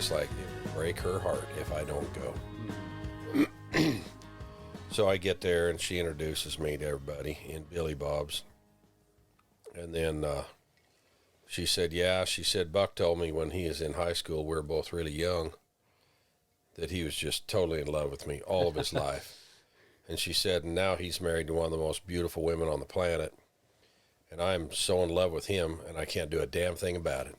just like, it would break her heart if I don't go. So I get there, and she introduces me to everybody in Billy Bob's. And then she said, Buck told me when he was in high school, we were both really young, that he was just totally in love with me all of his life. And she said, and now he's married to one of the most beautiful women on the planet. And I'm so in love with him, and I can't do a damn thing about it.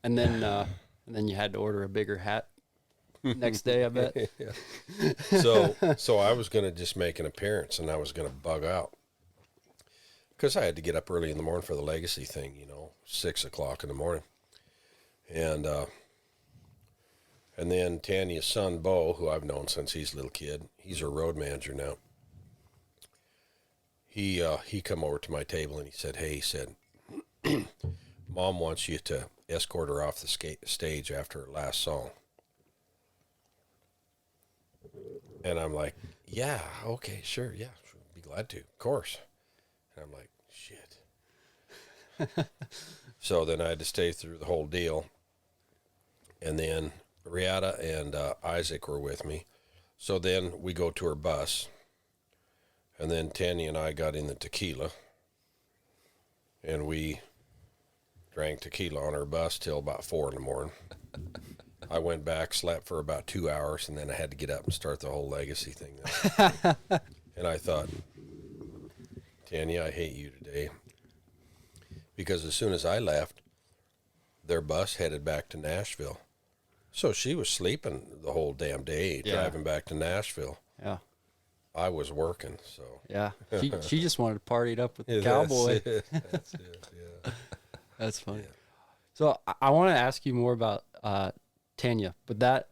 And then you had to order a bigger hat next day, I bet. Yeah. So I was going to just make an appearance, and I was going to bug out. Because I had to get up early in the morning for the legacy thing, 6 o'clock in the morning. And then Tanya's son, Bo, who I've known since he's a little kid, he's her road manager now. He come over to my table and he said, Mom wants you to escort her off the stage after her last song. And I'm like, yeah, okay, sure, yeah, be glad to, of course. And I'm like, shit. So then I had to stay through the whole deal. And then Riata and Isaac were with me. So then we go to her bus. And then Tanya and I got in the tequila. And we drank tequila on her bus till about 4 in the morning. I went back, slept for about 2 hours, and then I had to get up and start the whole legacy thing. And I thought, Tanya, I hate you today. Because as soon as I left, their bus headed back to Nashville. So she was sleeping the whole damn day, driving back to Nashville. Yeah. I was working, so. Yeah. She just wanted to party it up with the cowboy. That's it, yeah. That's funny. Yeah. So I want to ask you more about Tanya, but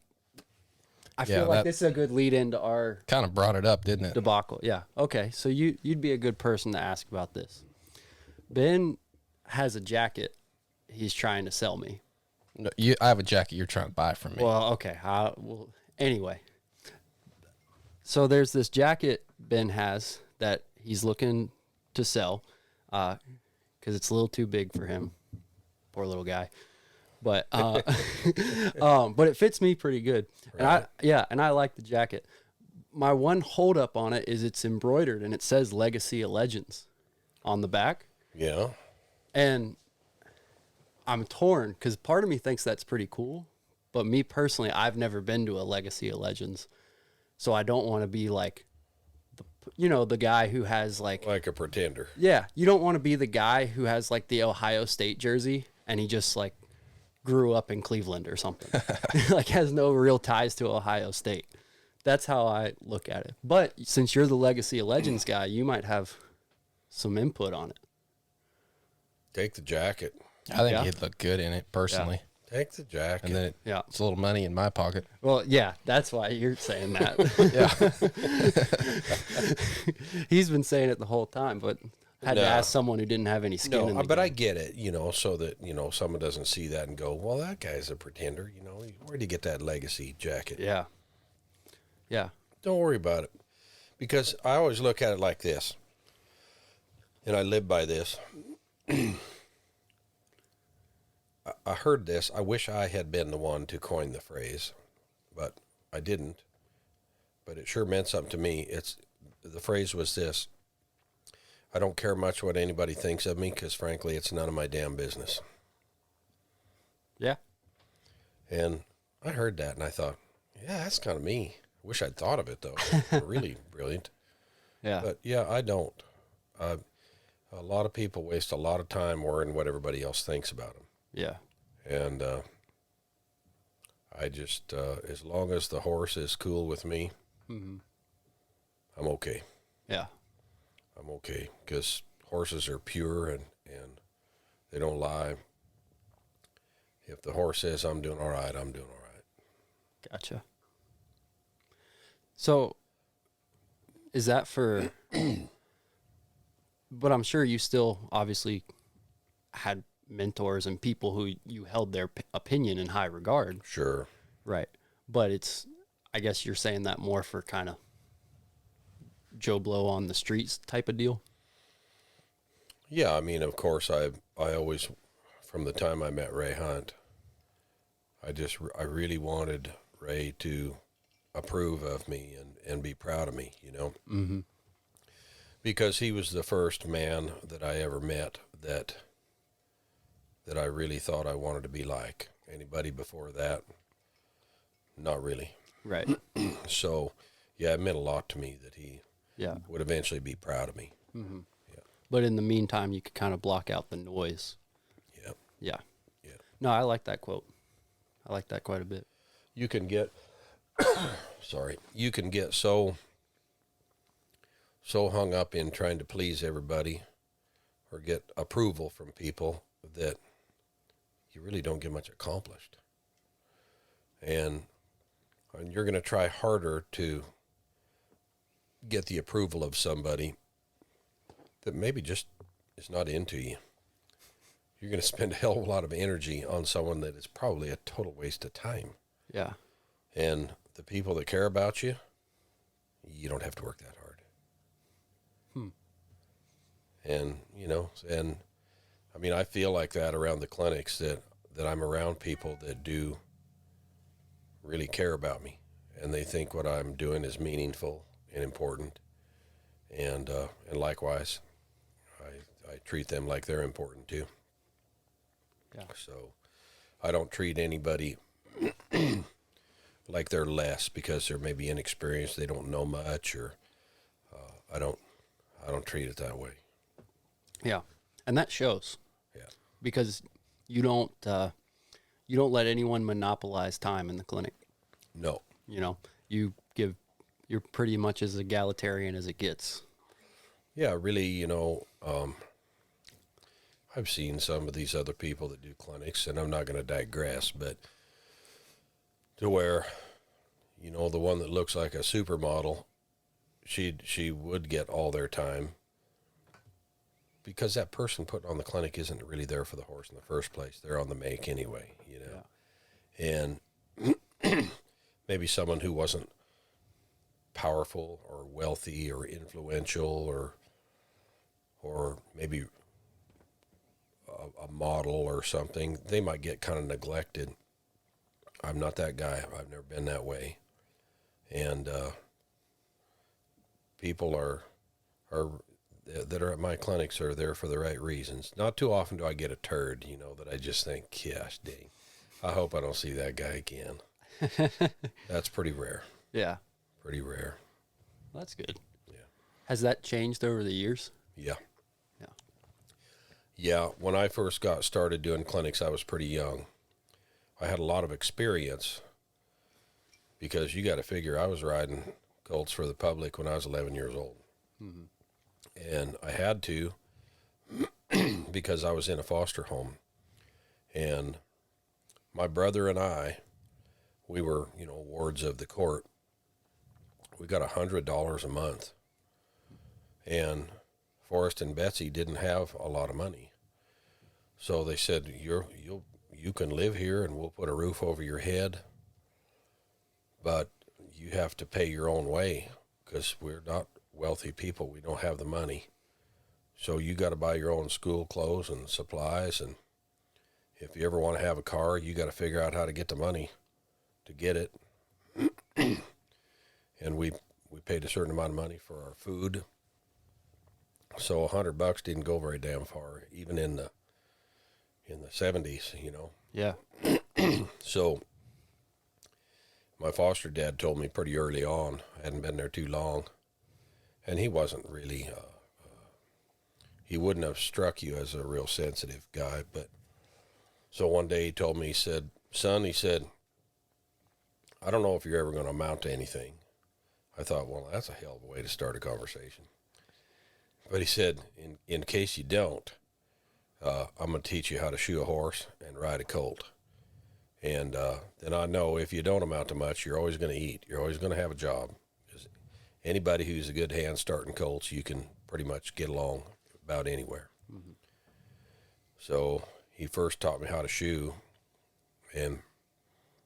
I feel like this is a good lead into our kind of brought it up, didn't it? Debacle. Yeah. Okay. So you'd be a good person to ask about this. Ben has a jacket he's trying to sell me. No, I have a jacket you're trying to buy from me. Well, okay. Anyway. So there's this jacket Ben has that he's looking to sell because it's a little too big for him. Poor little guy. But but it fits me pretty good. Right. And I like the jacket. My one hold up on it is it's embroidered and it says Legacy of Legends on the back. Yeah. And I'm torn because part of me thinks that's pretty cool. But me personally, I've never been to a Legacy of Legends. So I don't want to be like, the guy who has like a pretender. Yeah. You don't want to be the guy who has like the Ohio State jersey and he just like grew up in Cleveland or something. Like has no real ties to Ohio State. That's how I look at it. But since you're the Legacy of Legends guy, you might have some input on it. Take the jacket. I think he'd look good in it, personally. Yeah. Take the jacket. And then it's a little money in my pocket. Well, yeah, that's why you're saying that. Yeah. He's been saying it the whole time, but had to ask someone who didn't have any skin in the but game. I get it, so that, someone doesn't see that and go, well, that guy's a pretender, where'd you get that Legacy jacket? Yeah. Yeah. Don't worry about it. Because I always look at it like this, and I live by this. I heard this. I wish I had been the one to coin the phrase, but I didn't. But it sure meant something to me. The phrase was this: I don't care much what anybody thinks of me, because frankly, it's none of my damn business. Yeah. And I heard that, and I thought, yeah, that's kind of me. Wish I'd thought of it, though. Really brilliant. Yeah. But, yeah, I don't. A lot of people waste a lot of time worrying what everybody else thinks about them. Yeah. And I just, as long as the horse is cool with me, I'm okay. Yeah. I'm okay, because horses are pure and they don't lie. If the horse says I'm doing all right, I'm doing all right. Gotcha. So, is that for... But I'm sure you still obviously had mentors and people who you held their opinion in high regard. Sure. Right. But I guess you're saying that more for kind of Joe Blow on the streets type of deal. Yeah, I mean, of course, I always from the time I met Ray Hunt, I really wanted Ray to approve of me and be proud of me, you know. Mm-hmm. Because he was the first man that I ever met that I really thought I wanted to be like. Anybody before that, not really. Right. So, yeah, it meant a lot to me that he Yeah. would eventually be proud of me. Mm-hmm. Yeah. But in the meantime, you could kind of block out the noise. Yeah. Yeah. Yeah. No, I like that quote. I like that quite a bit. You can get, you can get so hung up in trying to please everybody or get approval from people that you really don't get much accomplished. And you're going to try harder to get the approval of somebody that maybe just is not into you. You're going to spend a hell of a lot of energy on someone that is probably a total waste of time. Yeah. And the people that care about you, you don't have to work that hard. And, you know, and I mean, I feel like that around the clinics that I'm around people that do really care about me and they think what I'm doing is meaningful and important. And likewise, I treat them like they're important too. Yeah. So I don't treat anybody like they're less because they're maybe inexperienced, they don't know much, or I don't treat it that way. Yeah. And that shows. Yeah. Because you don't let anyone monopolize time in the clinic. No. You know, you're pretty much as egalitarian as it gets. Yeah, really, you know, I've seen some of these other people that do clinics, and I'm not going to digress, but to where, you know, the one that looks like a supermodel, she would get all their time because that person putting on the clinic isn't really there for the horse in the first place. They're on the make anyway, you know. Yeah. And maybe someone who wasn't powerful or wealthy or influential or maybe a model or something, they might get kind of neglected. I'm not that guy. I've never been that way. And people are that are at my clinics are there for the right reasons. Not too often do I get a turd, you know, that I just think, gosh, dang, I hope I don't see that guy again. That's pretty rare. Yeah. Pretty rare. Well, that's good. Yeah. Has that changed over the years? Yeah. Yeah. Yeah. When I first got started doing clinics, I was pretty young. I had a lot of experience because you got to figure I was riding colts for the public when I was 11 years old. Mm-hmm. And I had to because I was in a foster home. And my brother and I, we were, you know, wards of the court. We got $100 a month. And Forrest and Betsy didn't have a lot of money. So they said, you can live here and we'll put a roof over your head, but you have to pay your own way because we're not wealthy people. We don't have the money. So you got to buy your own school clothes and supplies. And if you ever want to have a car, you got to figure out how to get the money to get it. And we paid a certain amount of money for our food. So $100 didn't go very damn far, even in the 70s, you know. Yeah. So my foster dad told me pretty early on, I hadn't been there too long, and he wasn't really, he wouldn't have struck you as a real sensitive guy, but so one day he told me, he said, son, he said, I don't know if you're ever going to amount to anything. I thought, well, that's a hell of a way to start a conversation. But he said, in case you don't, I'm going to teach you how to shoe a horse and ride a colt. And then I know if you don't amount to much, you're always going to eat. You're always going to have a job. 'Cause anybody who's a good hand starting colts, you can pretty much get along about anywhere. Mm-hmm. So he first taught me how to shoe. And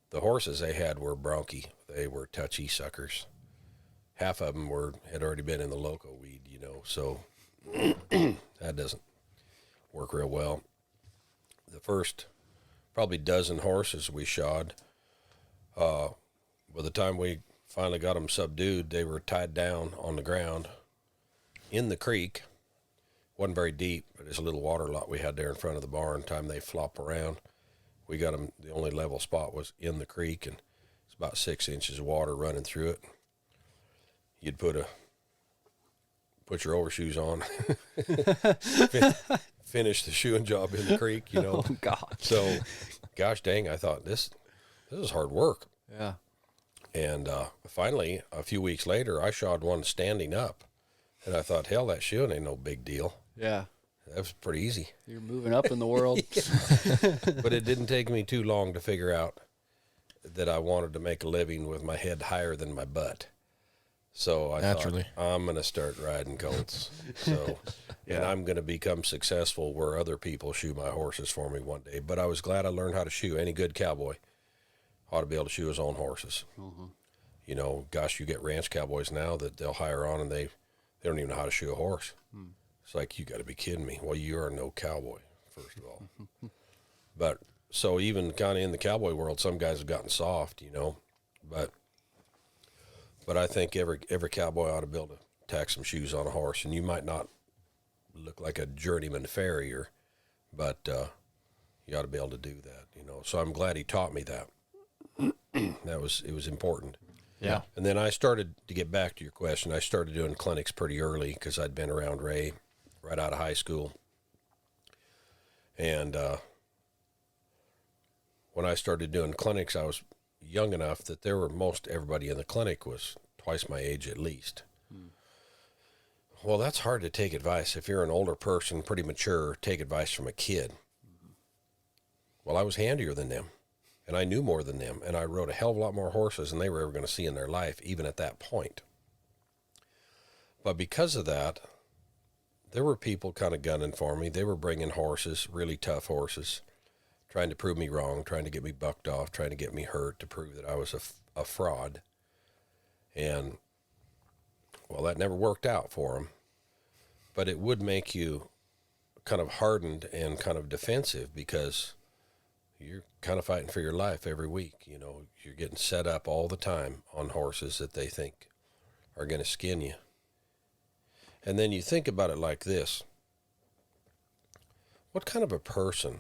the horses they had were bronchi. They were touchy suckers. Half of them had already been in the loco weed, you know, so that doesn't work real well. the first probably dozen horses we shod, by the time we finally got them subdued, they were tied down on the ground in the creek. Wasn't very deep, but it's a little water lot we had there in front of the barn. Time they flop around, we got them. The only level spot was in the creek, and it's about 6 inches of water running through it. You'd put your overshoes on, finish the shoeing job in the creek, you know. Oh, God. So, gosh dang, I thought this is hard work. Yeah. And finally, a few weeks later, I shod one standing up, and I thought, hell, that shoeing ain't no big deal. Yeah. That was pretty easy. You're moving up in the world. But it didn't take me too long to figure out that I wanted to make a living with my head higher than my butt. So I Naturally. thought, I'm going to start riding colts. So, and I'm going to become successful where other people shoe my horses for me one day. But I was glad I learned how to shoe. Any good cowboy ought to be able to shoe his own horses. Mm-hmm. You know, gosh, you get ranch cowboys now that they'll hire on and they don't even know how to shoe a horse. It's like, you got to be kidding me. Well, you are no cowboy, first of all. But so even kind of in the cowboy world, some guys have gotten soft, you know. But I think every cowboy ought to be able to tack some shoes on a horse. And you might not look like a journeyman farrier, but you ought to be able to do that, you know. So I'm glad he taught me that. It was important. Yeah. And then I started, to get back to your question, I started doing clinics pretty early because I'd been around Ray right out of high school. And when I started doing clinics, I was young enough that most everybody in the clinic was twice my age at least. Well, that's hard to take advice. If you're an older person, pretty mature, take advice from a kid. Well, I was handier than them, and I knew more than them, and I rode a hell of a lot more horses than they were ever going to see in their life, even at that point. But because of that, there were people kind of gunning for me. They were bringing horses, really tough horses, trying to prove me wrong, trying to get me bucked off, trying to get me hurt to prove that I was a fraud. And, well, that never worked out for them. But it would make you kind of hardened and kind of defensive because you're kind of fighting for your life every week. You know, you're getting set up all the time on horses that they think are going to skin you. And then you think about it like this. What kind of a person,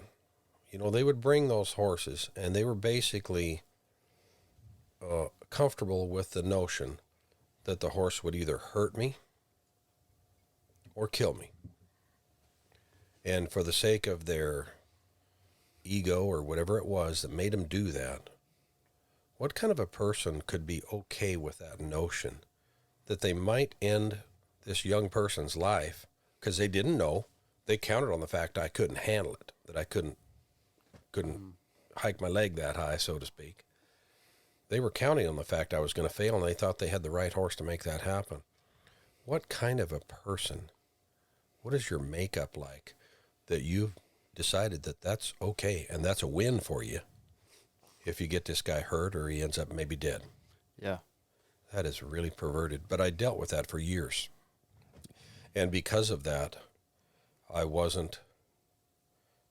you know, they would bring those horses and they were basically comfortable with the notion that the horse would either hurt me or kill me. And for the sake of their ego or whatever it was that made them do that, what kind of a person could be okay with that notion that they might end this young person's life because they didn't know? They counted on the fact I couldn't handle it, that I couldn't hike my leg that high, so to speak. They were counting on the fact I was going to fail, and they thought they had the right horse to make that happen. What kind of a person, what is your makeup like that you've decided that that's okay and that's a win for you if you get this guy hurt or he ends up maybe dead? Yeah. That is really perverted. But I dealt with that for years. And because of that, I wasn't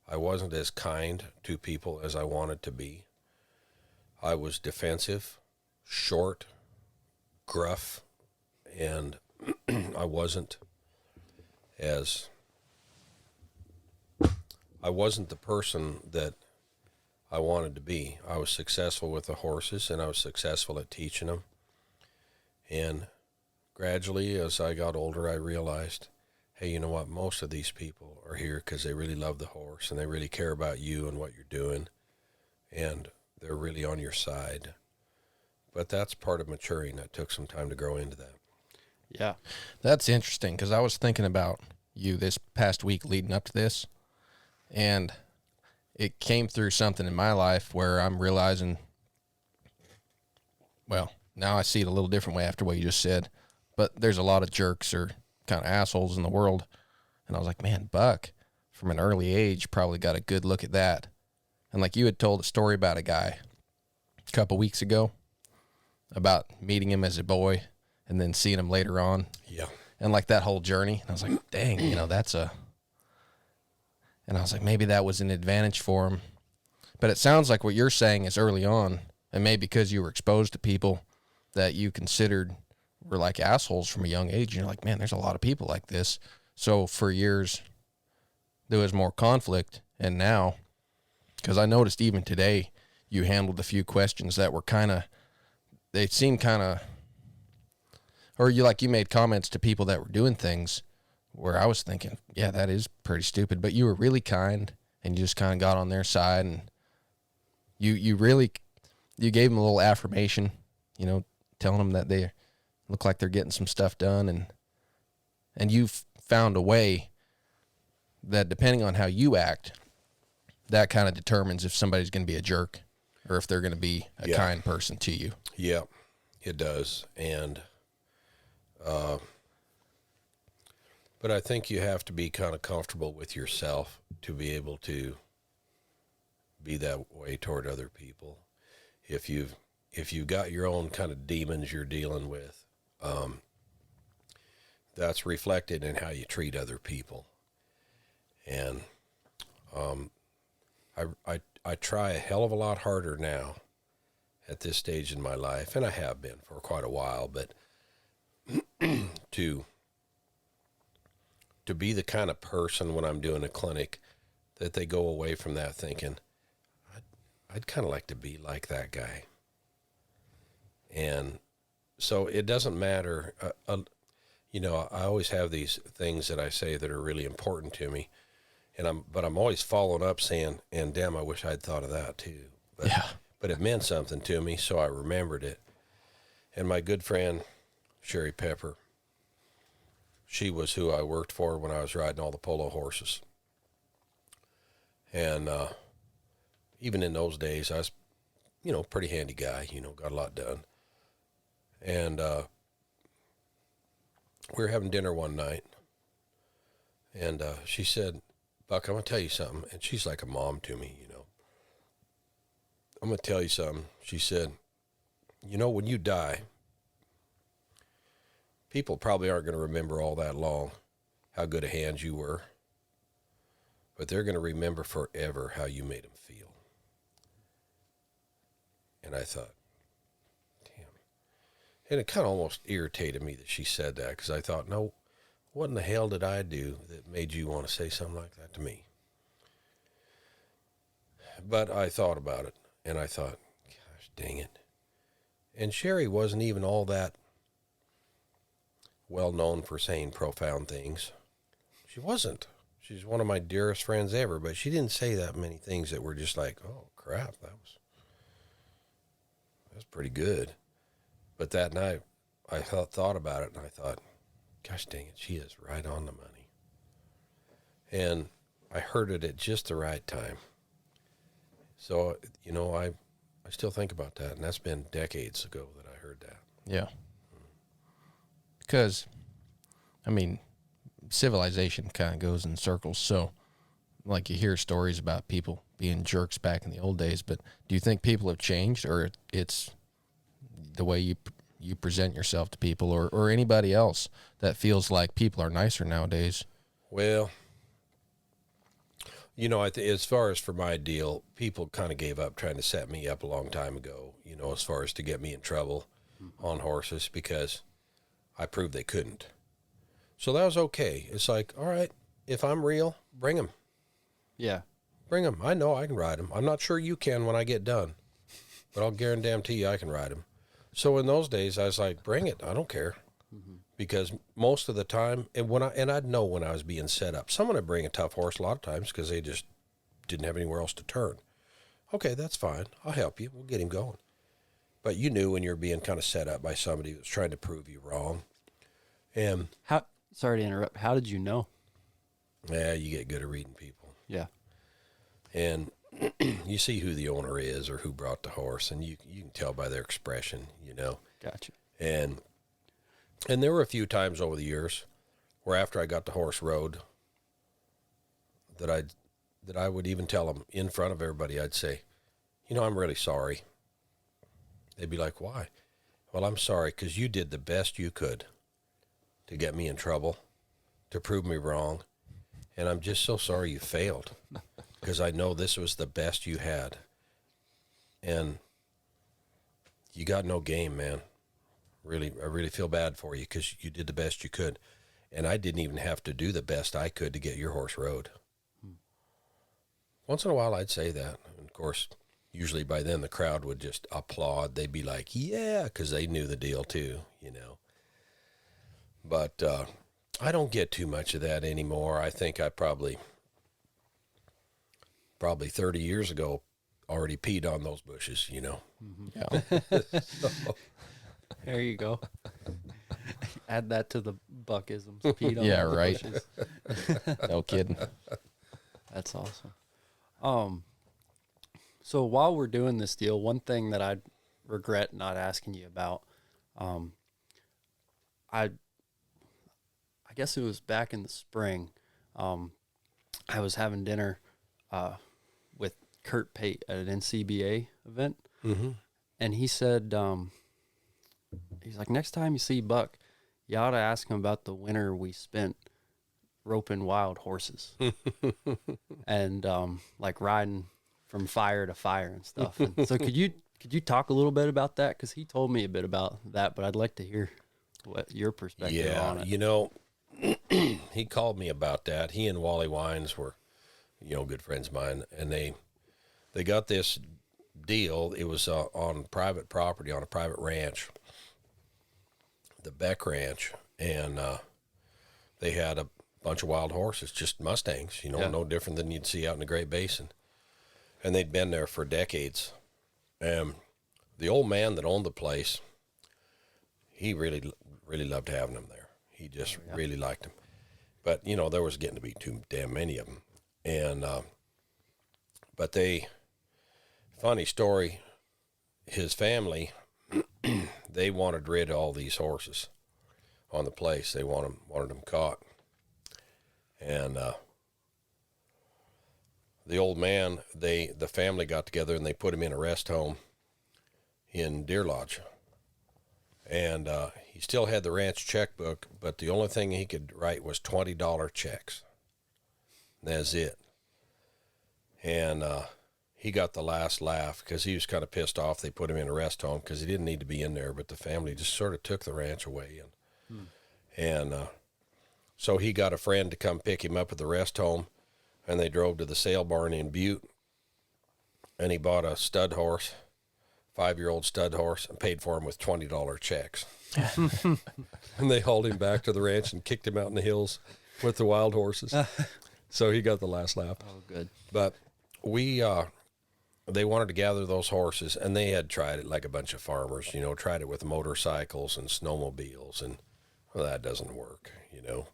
as kind to people as I wanted to be. I was defensive, short, gruff, and I wasn't the person that I wanted to be. I was successful with the horses, and I was successful at teaching them. And gradually, as I got older, I realized, hey, you know what? Most of these people are here because they really love the horse, and they really care about you and what you're doing, and they're really on your side. But that's part of maturing. That took some time to grow into that. Yeah. That's interesting because I was thinking about you this past week leading up to this, and it came through something in my life where I'm realizing, well, now I see it a little different way after what you just said, but there's a lot of jerks or kind of assholes in the world. And I was like, man, Buck, from an early age, probably got a good look at that. And like you had told a story about a guy a couple weeks ago about meeting him as a boy and then seeing him later on. Yeah. And like that whole journey. And I was like, dang, you know, And I was like, maybe that was an advantage for him. But it sounds like what you're saying is early on, and maybe because you were exposed to people that you considered were like assholes from a young age. And you're like, man, there's a lot of people like this. So for years, there was more conflict. And now, because I noticed even today, you handled a few questions that were they seemed or you made comments to people that were doing things where I was thinking, yeah, that is pretty stupid. But you were really kind, and you just kind of got on their side, and you gave them a little affirmation, telling them that they look like they're getting some stuff done, and you've found a way that, depending on how you act, that kind of determines if somebody's going to be a jerk or if they're going to be a kind person to you. Yeah, it does. And, but I think you have to be kind of comfortable with yourself to be able to be that way toward other people. If you've got your own kind of demons you're dealing with, that's reflected in how you treat other people. And, I try a hell of a lot harder now at this stage in my life, and I have been for quite a while, but to be the kind of person when I'm doing a clinic that they go away from that thinking, I'd kind of like to be like that guy. And so it doesn't matter. I always have these things that I say that are really important to me. But I'm always following up saying, and damn, I wish I'd thought of that too. But it meant something to me, so I remembered it. And my good friend, Sherry Pepper, she was who I worked for when I was riding all the polo horses. And even in those days, I was, pretty handy guy, got a lot done. And we were having dinner one night, and she said, Buck, I'm going to tell you something. And she's like a mom to me, I'm going to tell you something. She said, when you die, people probably aren't going to remember all that long how good a hand you were, but they're going to remember forever how you made them feel. And I thought, damn. And it kind of almost irritated me that she said that, because I thought, no, what in the hell did I do that made you want to say something like that to me? But I thought about it, and I thought, gosh, dang it. And Sherry wasn't even all that well known for saying profound things. She wasn't. She's one of my dearest friends ever, but she didn't say that many things that were just like, oh, crap, that's pretty good. But that night, I thought about it, and I thought, gosh dang it, she is right on the money. And I heard it at just the right time. So, I still think about that, and that's been decades ago that I heard that. Yeah. Because, civilization kind of goes in circles. So, like, you hear stories about people being jerks back in the old days, but do you think people have changed, or it's the way you present yourself to people, or anybody else that feels like people are nicer nowadays? Well, as far as for my deal, people kind of gave up trying to set me up a long time ago, as far as to get me in trouble on horses, because I proved they couldn't. So that was okay. It's like, all right, if I'm real, bring them. Yeah. Bring them. I know I can ride them. I'm not sure you can when I get done, but I'll guarantee you I can ride them. So in those days, I was like, bring it. I don't care. Mm-hmm. Because most of the time, and I'd know when I was being set up. Someone would bring a tough horse a lot of times because they just didn't have anywhere else to turn. Okay, that's fine. I'll help you. We'll get him going. But you knew when you were being kind of set up by somebody who was trying to prove you wrong. And sorry to interrupt. How did you know? Yeah, you get good at reading people. Yeah. And you see who the owner is or who brought the horse, and you can tell by their expression, Gotcha. And there were a few times over the years where after I got the horse rode that I would even tell them in front of everybody, I'd say, I'm really sorry. They'd be like, why? Well, I'm sorry because you did the best you could to get me in trouble, to prove me wrong. And I'm just so sorry you failed, because I know this was the best you had. And you got no game, man. Really, I really feel bad for you, because you did the best you could. And I didn't even have to do the best I could to get your horse rode. Once in a while, I'd say that. And of course, usually by then the crowd would just applaud. They'd be like, yeah, because they knew the deal too, you know. But I don't get too much of that anymore. I think I probably 30 years ago already peed on those bushes, you know. Yeah. So, There you go. Add that to the Buckisms. Pete on Yeah, all the right. bushes. No kidding. That's awesome. So while we're doing this deal, one thing that I regret not asking you about, I guess it was back in the spring. I was having dinner with Kurt Pate at an NCBA event, and he said, he's like, next time you see Buck, you ought to ask him about the winter we spent roping wild horses and like riding from fire to fire and stuff. And so could you talk a little bit about that? Because he told me a bit about that, but I'd like to hear what your perspective on it. you know, he called me about that. He and Wally Wines were, you know, good friends of mine, and they got this deal. It was on private property on a private ranch, the Beck Ranch, and they had a bunch of wild horses, just Mustangs, you know, Yeah. no different than you'd see out in the Great Basin. And they'd been there for decades. The old man that owned the place, he really loved having them there. He just really liked them. But, you know, there was getting to be too damn many of them. And, but funny story, his family, they wanted rid of all these horses on the place. They wanted them caught. And the old man, the family got together and they put him in a rest home in Deer Lodge. And he still had the ranch checkbook, but the only thing he could write was $20 checks. That's it. And he got the last laugh because he was kind of pissed off they put him in a rest home because he didn't need to be in there, but the family just sort of took the ranch away. And so he got a friend to come pick him up at the rest home, and they drove to the sale barn in Butte, and he bought a stud horse, 5-year-old stud horse, and paid for him with $20 checks. And they hauled him back to the ranch and kicked him out in the hills with the wild horses. So he got the last laugh. Oh, good. But they wanted to gather those horses, and they had tried it like a bunch of farmers, you know, tried it with motorcycles and snowmobiles, and well, that doesn't work, you know.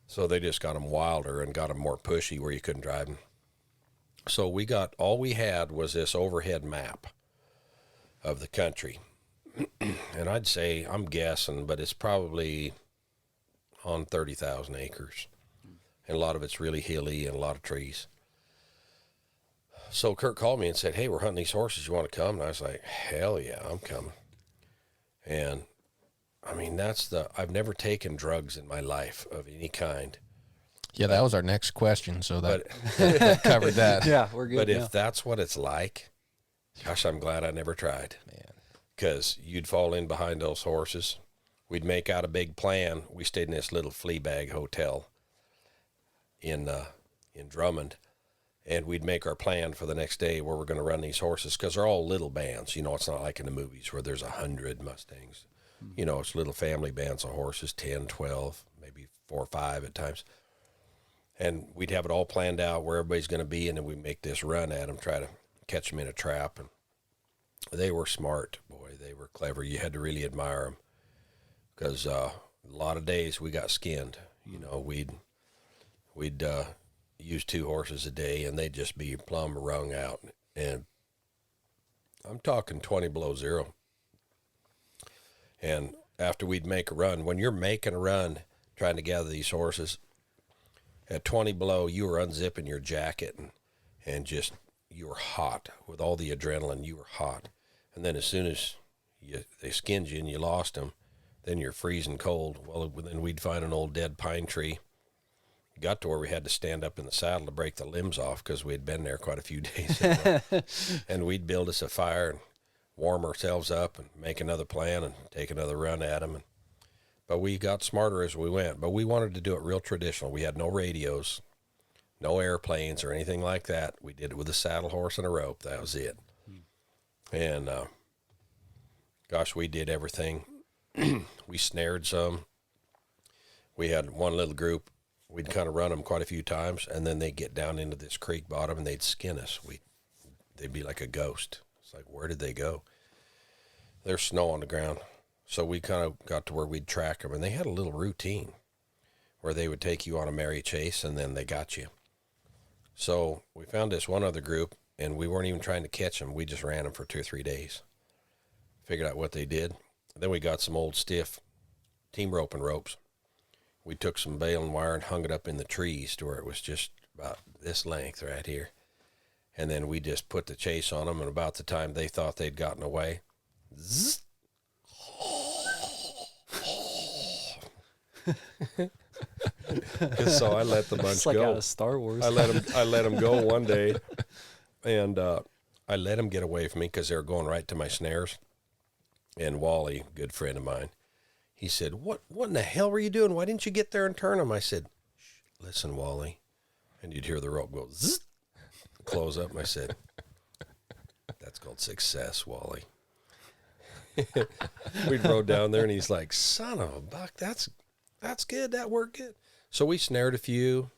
So they just got them wilder and got them more pushy where you couldn't drive them. So all we had was this overhead map of the country. And I'd say, I'm guessing, but it's probably on 30,000 acres. And a lot of it's really hilly and a lot of trees. So Kurt called me and said, hey, we're hunting these horses. You want to come? And I was like, hell yeah, I'm coming. And I mean, I've never taken drugs in my life of any kind. Yeah, that was our next question, so that covered that. Yeah, we're good. But now. if that's what it's like, gosh, I'm glad I never tried. Man. Because you'd fall in behind those horses. We'd make out a big plan. We stayed in this little flea bag hotel in Drummond, and we'd make our plan for the next day where we're going to run these horses, because they're all little bands. You know, it's not like in the movies where there's 100 Mustangs. You know, it's little family bands of horses, 10, 12, maybe 4 or 5 at times. And we'd have it all planned out where everybody's going to be, and then we'd make this run at them, try to catch them in a trap. And they were smart, boy. They were clever. You had to really admire them, because a lot of days we got skinned. You know, we'd use 2 horses a day, and they'd just be plumb wrung out. And I'm talking 20 below zero. And after we'd make a run, when you're making a run trying to gather these horses, at 20 below, you were unzipping your jacket and just, you were hot. With all the adrenaline, you were hot. And then as soon as they skinned you and you lost them, then you're freezing cold. Well, then we'd find an old dead pine tree, got to where we had to stand up in the saddle to break the limbs off because we had been there quite a few days. And we'd build us a fire and warm ourselves up and make another plan and take another run at them. But we got smarter as we went. But we wanted to do it real traditional. We had no radios, no airplanes or anything like that. We did it with a saddle horse and a rope. That was it. And, gosh, we did everything. We snared some. We had one little group. We'd kind of run them quite a few times, and then they'd get down into this creek bottom, and they'd skin us. They'd be like a ghost. It's like, where did they go? There's snow on the ground. So we kind of got to where we'd track them, and they had a little routine where they would take you on a merry chase, and then they got you. So we found this one other group, and we weren't even trying to catch them. We just ran them for 2 or 3 days. Figured out what they did. Then we got some old stiff team roping ropes. We took some baling wire and hung it up in the trees to where it was just about this length right here. And then we just put the chase on them, and about the time they thought they'd gotten away, zzz. So I let the bunch It's like go. out of Star Wars. I let them go one day, and I let them get away from me because they were going right to my snares. And Wally, good friend of mine, he said, what in the hell were you doing? Why didn't you get there and turn them? I said, shh, listen, Wally. And you'd hear the rope go zzz, close up. And I said, that's called success, Wally. We rode down there, and he's like, son of a buck, that's good. That worked good. So we snared a few.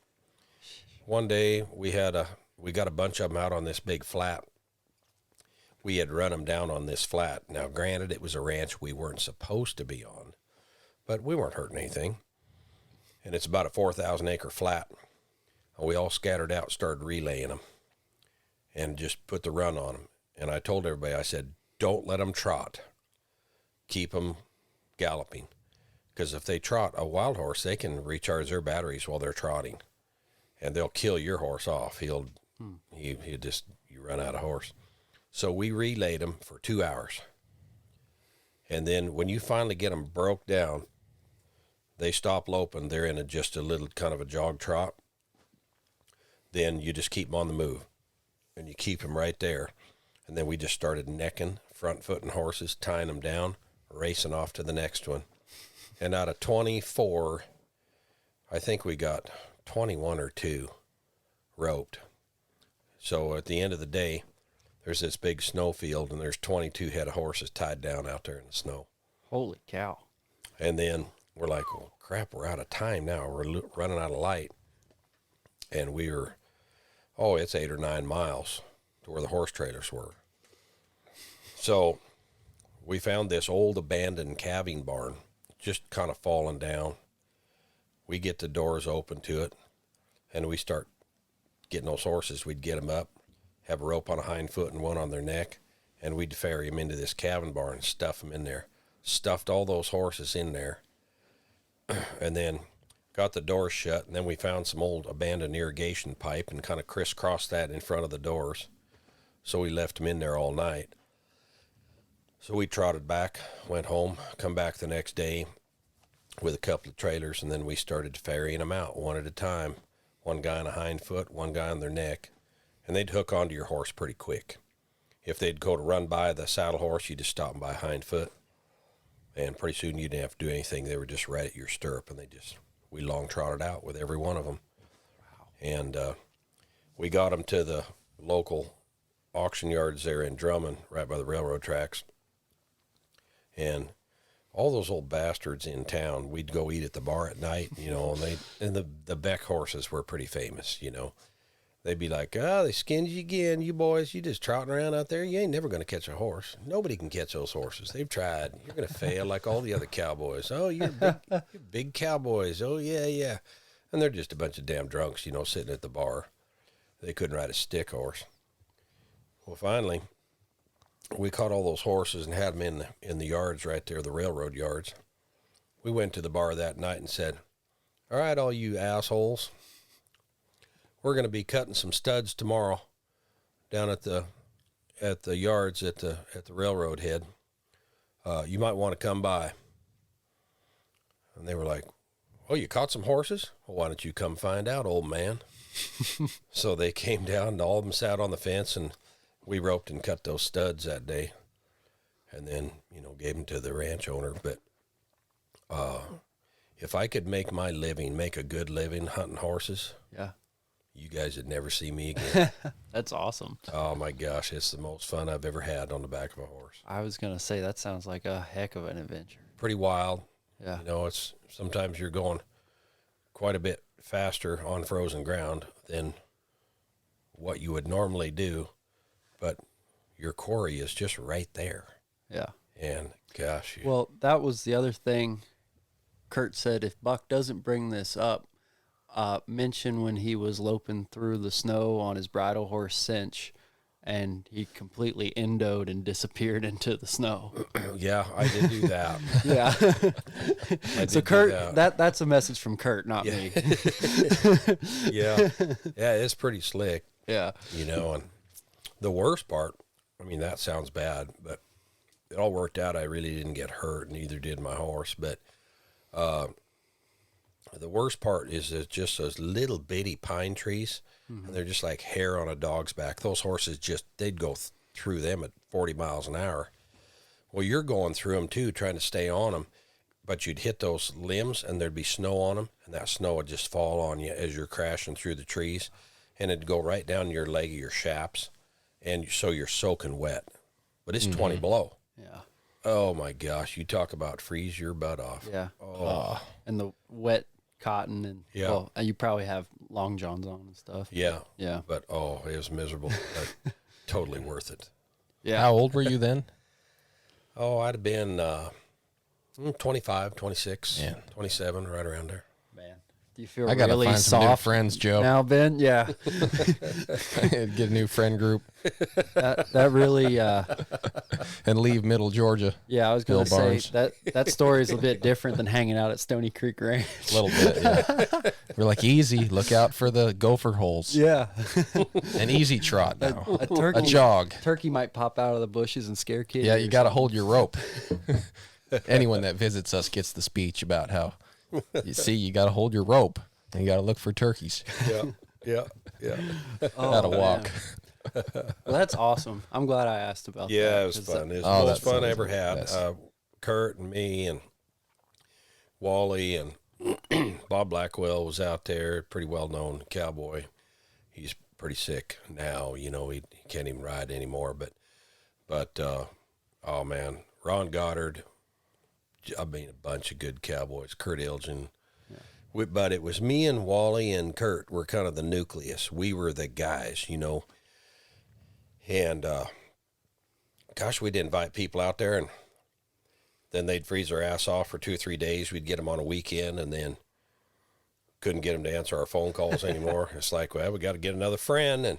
One day we got a bunch of them out on this big flat. We had run them down on this flat. Now, granted, it was a ranch we weren't supposed to be on, but we weren't hurting anything. And it's about a 4,000 acre flat. And we all scattered out, started relaying them, and just put the run on them. And I told everybody, I said, don't let them trot. Keep them galloping. Because if they trot a wild horse, they can recharge their batteries while they're trotting, and they'll kill your horse off. You run out of horse. So we relayed them for 2 hours. And then when you finally get them broke down, they stop loping. They're in just a little kind of a jog trot. Then you just keep them on the move, and you keep them right there. And then we just started necking, front-footing horses, tying them down, racing off to the next one. And out of 24, I think we got 21 or 2 roped. So at the end of the day, there's this big snow field, and there's 22 head of horses tied down out there in the snow. Holy cow. And then we're like, well, crap, we're out of time now. We're running out of light. And it's 8 or 9 miles to where the horse trailers were. So we found this old abandoned calving barn, just kind of falling down. We get the doors open to it, and we start getting those horses. We'd get them up, have a rope on a hind foot and one on their neck, and we'd ferry them into this calving barn and stuff them in there. Stuffed all those horses in there, and then got the doors shut, and then we found some old abandoned irrigation pipe and kind of crisscrossed that in front of the doors. So we left them in there all night. So we trotted back, went home, come back the next day with a couple of trailers, and then we started ferrying them out one at a time. One guy on a hind foot, one guy on their neck, and they'd hook onto your horse pretty quick. If they'd go to run by the saddle horse, you just stop them by hind foot, and pretty soon you didn't have to do anything. They were just right at your stirrup, and we long trotted out with every one of them. Wow. And we got them to the local auction yards there in Drummond, right by the railroad tracks. And all those old bastards in town, we'd go eat at the bar at night, and the Beck horses were pretty famous, They'd be like, they skinned you again, you boys. You just trotting around out there. You ain't never going to catch a horse. Nobody can catch those horses. They've tried. You're going to fail like all the other cowboys. Oh, you're big cowboys. Oh, yeah. And they're just a bunch of damn drunks, sitting at the bar. They couldn't ride a stick horse. Well, finally, we caught all those horses and had them in the yards right there, the railroad yards. We went to the bar that night and said, all right, all you assholes, we're going to be cutting some studs tomorrow down at the yards at the railroad head. You might want to come by. And they were like, "Oh, you caught some horses? Well, why don't you come find out, old man?" So they came down, and all of them sat on the fence, and we roped and cut those studs that day, and then, gave them to the ranch owner. But if I could make a good living hunting horses, Yeah. you guys would never see me again. That's awesome. Oh my gosh, it's the most fun I've ever had on the back of a horse. I was going to say, that sounds like a heck of an adventure. Pretty wild. Yeah. It's sometimes you're going quite a bit faster on frozen ground than what you would normally do, but your quarry is just right there. Yeah. And gosh, Well, that was the other thing. Kurt said, if Buck doesn't bring this up, mention when he was loping through the snow on his bridle horse Cinch, and he completely endoed and disappeared into the snow. yeah, I did do that. Yeah. I So did do Kurt, that's a message from Kurt, not me. yeah, it's pretty slick, Yeah. And the worst part, that sounds bad, but it all worked out. I really didn't get hurt, neither did my horse, but the worst part is it's just those little bitty pine trees, and they're just like hair on a dog's back. Those horses they'd go through them at 40 miles an hour. Well, you're going through them too, trying to stay on them, but you'd hit those limbs and there'd be snow on them, and that snow would just fall on you as you're crashing through the trees, and it'd go right down your leg of your shaps, and so you're soaking wet. But it's 20 below. Yeah. Oh my gosh, you talk about freeze your butt off. Yeah. Oh. And the wet cotton, and Yeah. and you probably have long johns on and stuff. Yeah. Yeah. But it was miserable. But totally worth it. Yeah. How old were you then? I'd have been 25, 26, Yeah. 27, right around there. Man, do you feel I gotta really find some new soft friends, Joe. now, Ben? Yeah. Get a new friend group that really, and leave Middle Georgia. yeah, I was going to Bill say Barnes. that story is a bit different than hanging out at Stony Creek Ranch. A little bit. Yeah. We're like, easy. Look out for the gopher holes. Yeah. An easy trot now. A turkey, A jog. turkey might pop out of the bushes and scare kids. Yeah, or you got to something. hold your rope. Anyone that visits us gets the speech about how, you got to hold your rope and you got to look for turkeys. Yeah. Oh, Got to man. walk. Well, that's awesome. I'm glad I asked about that. Yeah, it was 'cause fun. It was Oh, the most that's fun I always ever the had. best. Kurt and me and Wally and Bob Blackwell was out there, pretty well-known cowboy. He's pretty sick now, he can't even ride anymore. But oh man, Ron Goddard, a bunch of good cowboys, Kurt Ilgen. But it was me and Wally and Kurt were kind of the nucleus. We were the guys, And, gosh, we'd invite people out there, and then they'd freeze their ass off for 2 or 3 days. We'd get them on a weekend, and then couldn't get them to answer our phone calls anymore. It's like, well, we got to get another friend. And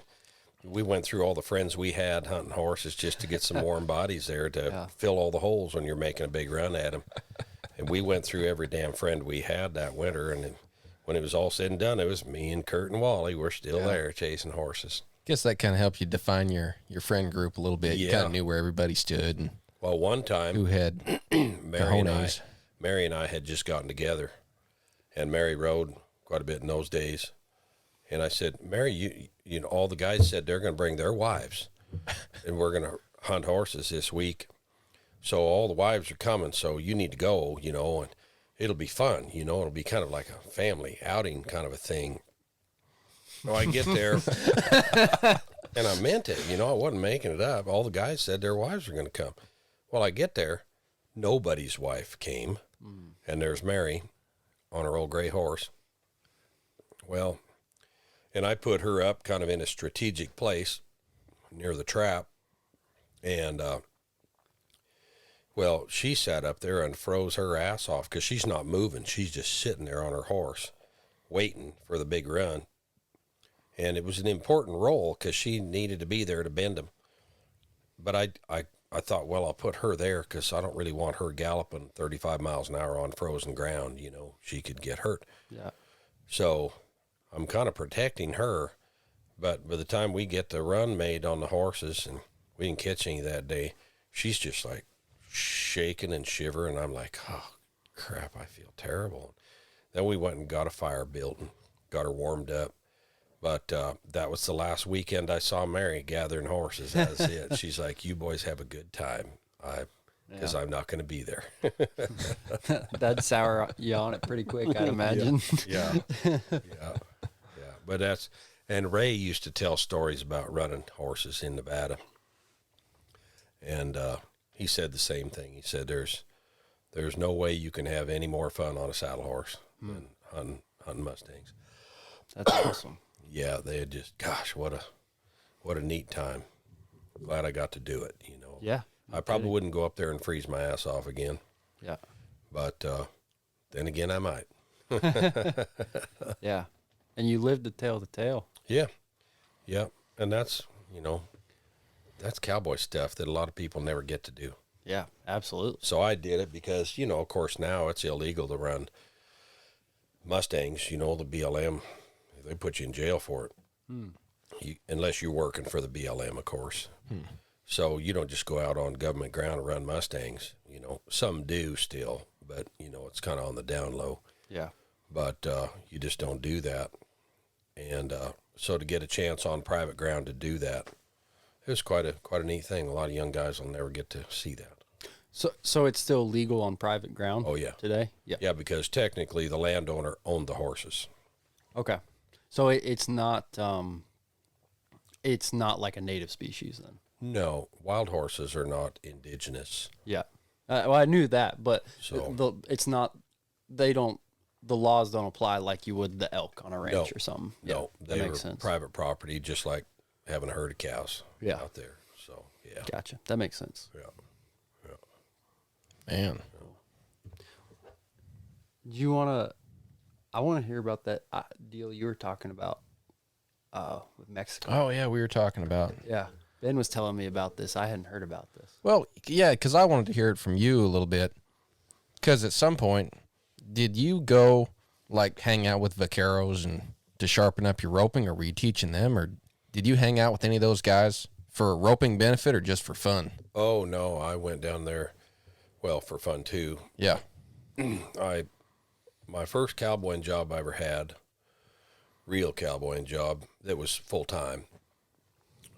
we went through all the friends we had hunting horses just to get some warm bodies there to fill all the holes when you're making a big run at them. And we went through every damn friend we had that winter. And then when it was all said and done, it was me and Kurt and Wally. We're still there chasing horses. Guess that kind of helped you define your friend group a little bit. You kind of knew where everybody stood and Well, one time, who had cojones. Mary and I had just gotten together, and Mary rode quite a bit in those days. And I said, Mary, you know, all the guys said they're going to bring their wives, and we're going to hunt horses this week. So all the wives are coming, so you need to go, and it'll be fun, it'll be kind of like a family outing kind of a thing. So I get there, and I meant it, I wasn't making it up. All the guys said their wives were going to come. Well, I get there, nobody's wife came, and there's Mary on her old gray horse. Well, and I put her up kind of in a strategic place near the trap, and, well, she sat up there and froze her ass off because she's not moving. She's just sitting there on her horse waiting for the big run. And it was an important role because she needed to be there to bend him. But I thought, well, I'll put her there because I don't really want her galloping 35 miles an hour on frozen ground. She could get hurt. Yeah. So I'm kind of protecting her. But by the time we get the run made on the horses, and we didn't catch any that day, she's just like shaking and shivering. I'm like, oh, crap, I feel terrible. Then we went and got a fire built and got her warmed up. But that was the last weekend I saw Mary gathering horses. That was it. She's like, "You boys have a good time, because I'm not going to be there." That'd sour you on it pretty quick, I'd imagine. Yeah, yeah. But and Ray used to tell stories about running horses in Nevada, and he said the same thing. He said, "There's no way you can have any more fun on a saddle horse than hunting Mustangs." That's awesome. Yeah, they had just, gosh, what a neat time. Glad I got to do it. Yeah. I probably wouldn't go up there and freeze my ass off again, Yeah. but then again, I might. Yeah. And you lived to tell the tale. Yeah, yeah, and that's that's cowboy stuff that a lot of people never get to do. Yeah, absolutely. So I did it because of course now it's illegal to run Mustangs. The BLM, they put you in jail for it, unless you're working for the BLM, of course. So you don't just go out on government ground and run Mustangs. Some do still, but it's kind of on the down low. Yeah. But you just don't do that. And so to get a chance on private ground to do that, it was quite a neat thing. A lot of young guys will never get to see that. So it's still legal on private ground? Oh, yeah. Today? Yeah. Yeah, because technically the landowner owned the horses. Okay. So it's not like a native species then? No, wild horses are not indigenous. Yeah. Well, I knew that, but So- it's not, the laws don't apply like you would the elk on a ranch or something. No, that they makes were sense. private property, just like having a herd of cows Yeah. out there. So, yeah. Gotcha. That makes sense. Yeah. Man. I want to hear about that deal you were talking about with Mexico. Oh, yeah, we were talking about. Yeah. Ben was telling me about this. I hadn't heard about this. Well, yeah, because I wanted to hear it from you a little bit. Because at some point, did you go, like, hang out with vaqueros and to sharpen up your roping, or were you teaching them, or did you hang out with any of those guys for a roping benefit or just for fun? Oh, no, I went down there, well, for fun, too. Yeah. My first cowboying job I ever had, real cowboying job that was full time.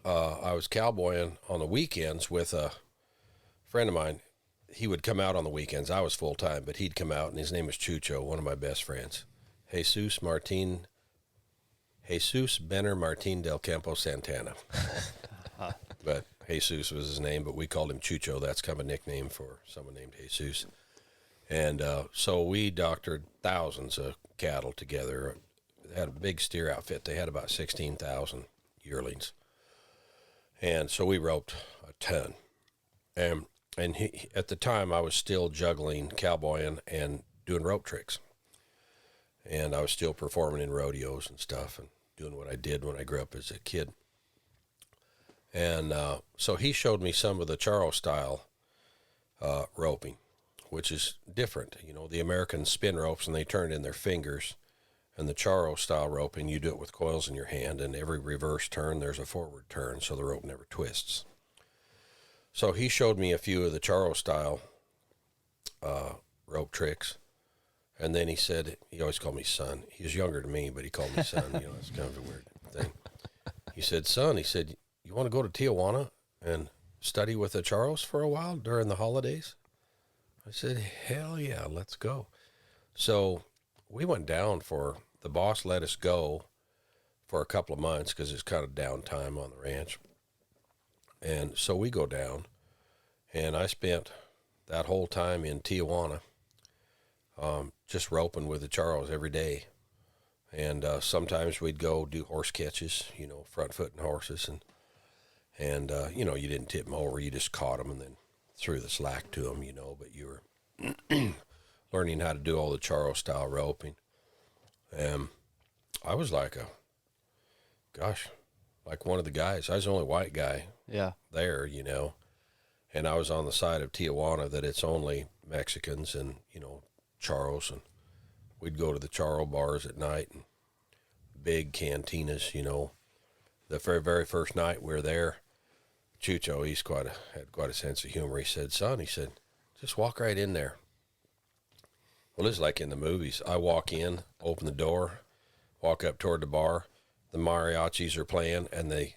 I was cowboying on the weekends with a friend of mine. He would come out on the weekends. I was full time, but he'd come out, and his name was Chucho, one of my best friends. Jesus Benner Martin del Campo Santana. But Jesus was his name, but we called him Chucho. That's kind of a nickname for someone named Jesus. And so we doctored thousands of cattle together. They had a big steer outfit. They had about 16,000 yearlings. And so we roped a ton. And at the time, I was still juggling cowboying and doing rope tricks. And I was still performing in rodeos and stuff and doing what I did when I grew up as a kid. And so he showed me some of the Charles style roping, which is different. The Americans spin ropes and they turn it in their fingers. And the Charro style roping, you do it with coils in your hand, and every reverse turn, there's a forward turn, so the rope never twists. So he showed me a few of the Charro style rope tricks. And then he said, he always called me son. He was younger than me, but he called me son. It's kind of a weird thing. He said, son, you want to go to Tijuana and study with the Charros for a while during the holidays? I said, hell yeah, let's go. So we went down the boss let us go for a couple of months because it's kind of downtime on the ranch. And so we go down, and I spent that whole time in Tijuana just roping with the Charros every day. And sometimes we'd go do horse catches, front footing horses. And you didn't tip them over. You just caught them and then threw the slack to them, but you were learning how to do all the Charro style roping. And I was like one of the guys. I was the only white guy there, and I was on the side of Tijuana that it's only Mexicans and, Charros, and we'd go to the Charro bars at night and big cantinas, The very, very first night we were there, Chucho, had quite a sense of humor. He said, son, just walk right in there. Well, it's like in the movies. I walk in, open the door, walk up toward the bar. The mariachis are playing, and they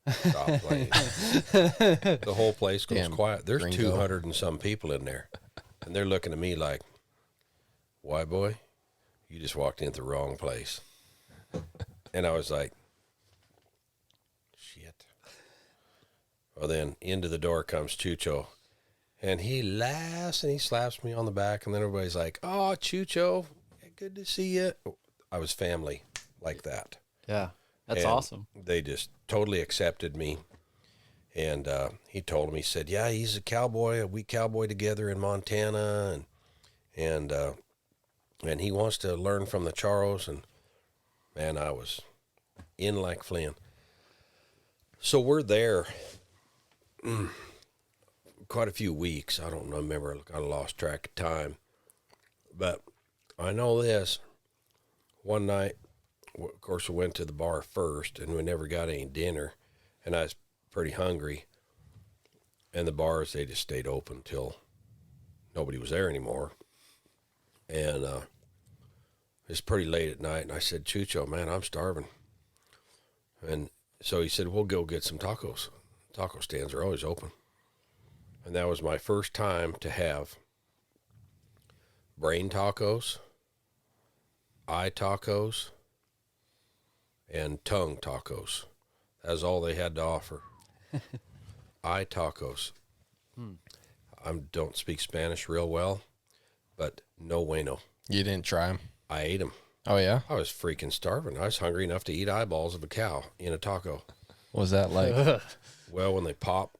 stop playing. The whole place goes Damn quiet. There's gringo. 200 and some people in there, and they're looking at me like, "Why, boy? You just walked into the wrong place." And I was like, "Shit." Well, then into the door comes Chucho, and he laughs and he slaps me on the back, and then everybody's like, "Oh, Chucho, good to see you." I was family like that. Yeah. That's And awesome. They just totally accepted me. And he told me, he said, "Yeah, he's a cowboy. We cowboy together in Montana, and he wants to learn from the charros." And man, I was in like Flynn. So we're there quite a few weeks. I don't remember. I kind of lost track of time. But I know this. One night, of course, we went to the bar first, and we never got any dinner, and I was pretty hungry. And the bars, they just stayed open till nobody was there anymore. And it was pretty late at night, and I said, "Chucho, man, I'm starving." And so he said, "We'll go get some tacos. Taco stands are always open." And that was my first time to have brain tacos, eye tacos, and tongue tacos. That was all they had to offer. Eye tacos. I don't speak Spanish real well, but no bueno. You didn't try them? I ate them. Oh, yeah? I was freaking starving. I was hungry enough to eat eyeballs of a cow in a taco. What was that like? Well, when they pop,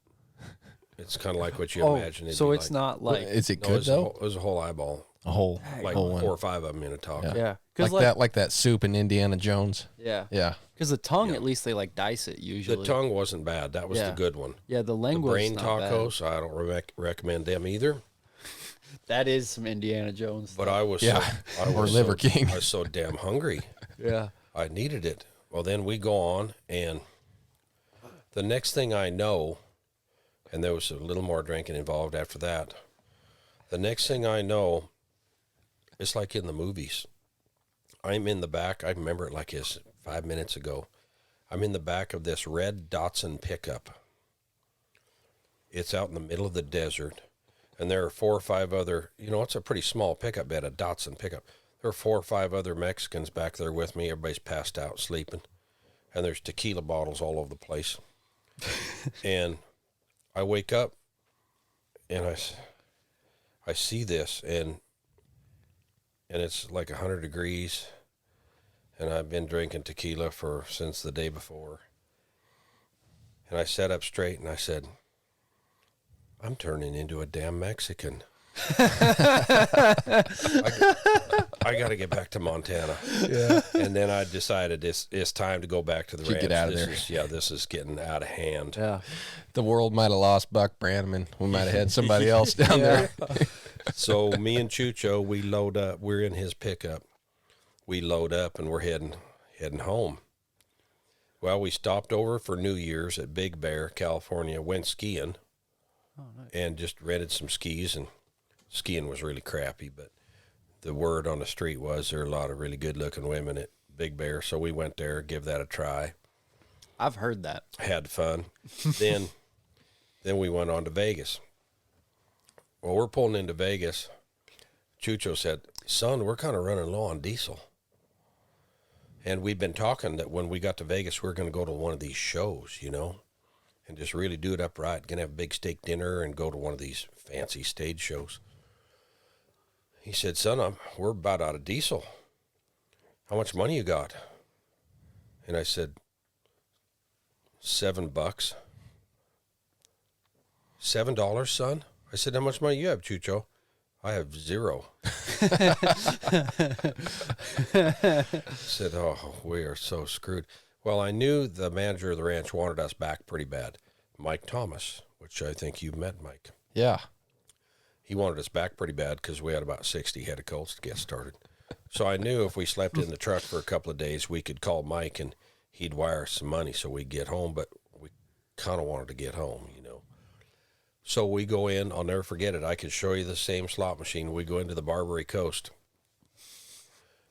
it's kind of like what you Oh, imagine it'd so be it's like. not like Is it No, good, though? it was a whole eyeball, A whole, like whole one. 4 or 5 of them in a taco. yeah, because Like that soup in Indiana Jones. yeah, Yeah. because the tongue at least they like dice it usually. The tongue wasn't bad. That was Yeah. the good one. yeah, the The lingua brain tacos, I don't recommend them either. That is some Indiana Jones. But I was Yeah. so, I Or was Liver so, King. I was so damn hungry. yeah, I needed it. Well, then we go on, and the next thing I know, and there was a little more drinking involved after that. The next thing I know, it's like in the movies. I'm in the back. I remember it like it's 5 minutes ago. I'm in the back of this red Datsun pickup. It's out in the middle of the desert, and there are 4 or 5 other, it's a pretty small pickup bed, a Datsun pickup. There are 4 or 5 other Mexicans back there with me. Everybody's passed out, sleeping, and there's tequila bottles all over the place. And I wake up, and I see this, and it's like 100 degrees, and I've been drinking tequila since the day before. And I sat up straight, and I said, "I'm turning into a damn Mexican. I got to get back to Montana." Yeah. And then I decided it's time to go back to the ranch. get out of there. This is getting out of hand. yeah. The world might have lost Buck Brannaman. We might have had somebody else down there. So me and Chucho, we load up. We're in his pickup. We load up, and we're heading home. Well, we stopped over for New Year's at Big Bear, California. Went skiing, and just rented some skis. And skiing was really crappy, but the word on the street was there are a lot of really good-looking women at Big Bear. So we went there, give that a try. I've heard that. Had fun. then we went on to Vegas. Well, we're pulling into Vegas. Chucho said, "Son, we're kind of running low on diesel." And we'd been talking that when we got to Vegas, we were going to go to one of these shows, and just really do it upright. Going to have a big steak dinner and go to one of these fancy stage shows. He said, "Son, we're about out of diesel. How much money you got?" And I said, $7. $7, son? I said, "How much money you have, Chucho?" "I have 0. I said, "Oh, we are so screwed." Well, I knew the manager of the ranch wanted us back pretty bad. Mike Thomas, which I think you've met, Mike. Yeah. He wanted us back pretty bad because we had about 60 head of colts to get started. So I knew if we slept in the truck for a couple of days, we could call Mike and he'd wire us some money so we'd get home, but we kind of wanted to get home, So we go in, I'll never forget it. I could show you the same slot machine. We go into the Barbary Coast.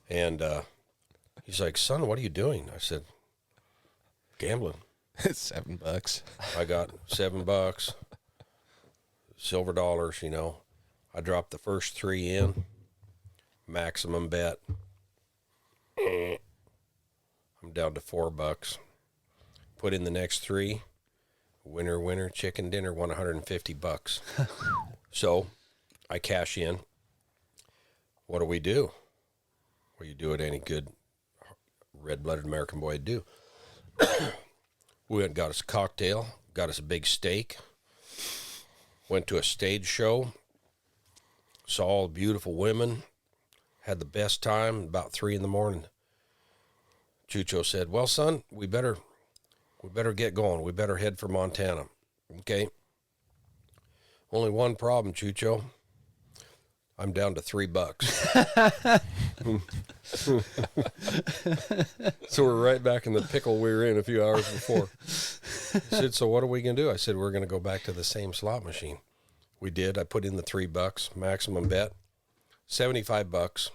And he's like, son, what are you doing? I said, gambling. $7. I got $7, silver dollars, you know. I dropped the first 3 in, maximum bet. I'm down to $4. Put in the next 3. Winner, chicken dinner, won $150. So I cash in. What do we do? Well, you do what any good red-blooded American boy would do. We went and got us a cocktail, got us a big steak, went to a stage show, saw all the beautiful women, had the best time. About 3 a.m, Chucho said, well, son, we better get going. We better head for Montana. Okay. Only one problem, Chucho. I'm down to $3. So we're right back in the pickle we were in a few hours before. He said, so what are we going to do? I said, we're going to go back to the same slot machine. We did. I put in the $3, maximum bet, $75.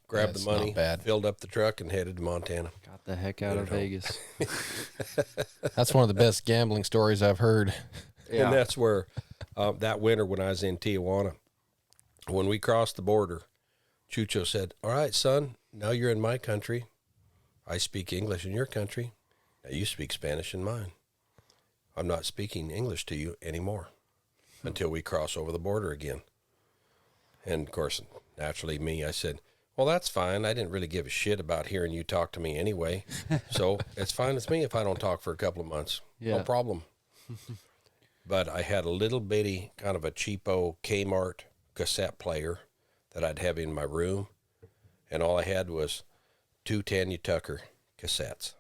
Grabbed That's the money, not bad. filled up the truck, and headed to Montana. Got the heck out of Vegas. That's one of the best gambling stories I've heard. Yeah. And that's where that winter when I was in Tijuana, when we crossed the border, Chucho said, all right, son, now you're in my country. I speak English in your country. Now you speak Spanish in mine. I'm not speaking English to you anymore until we cross over the border again. And, of course, naturally me, I said, well, that's fine. I didn't really give a shit about hearing you talk to me anyway. So it's fine with me if I don't talk for a couple of months. Yeah. No problem. But I had a little bitty kind of a cheapo Kmart cassette player that I'd have in my room. And all I had was 2 Tanya Tucker cassettes.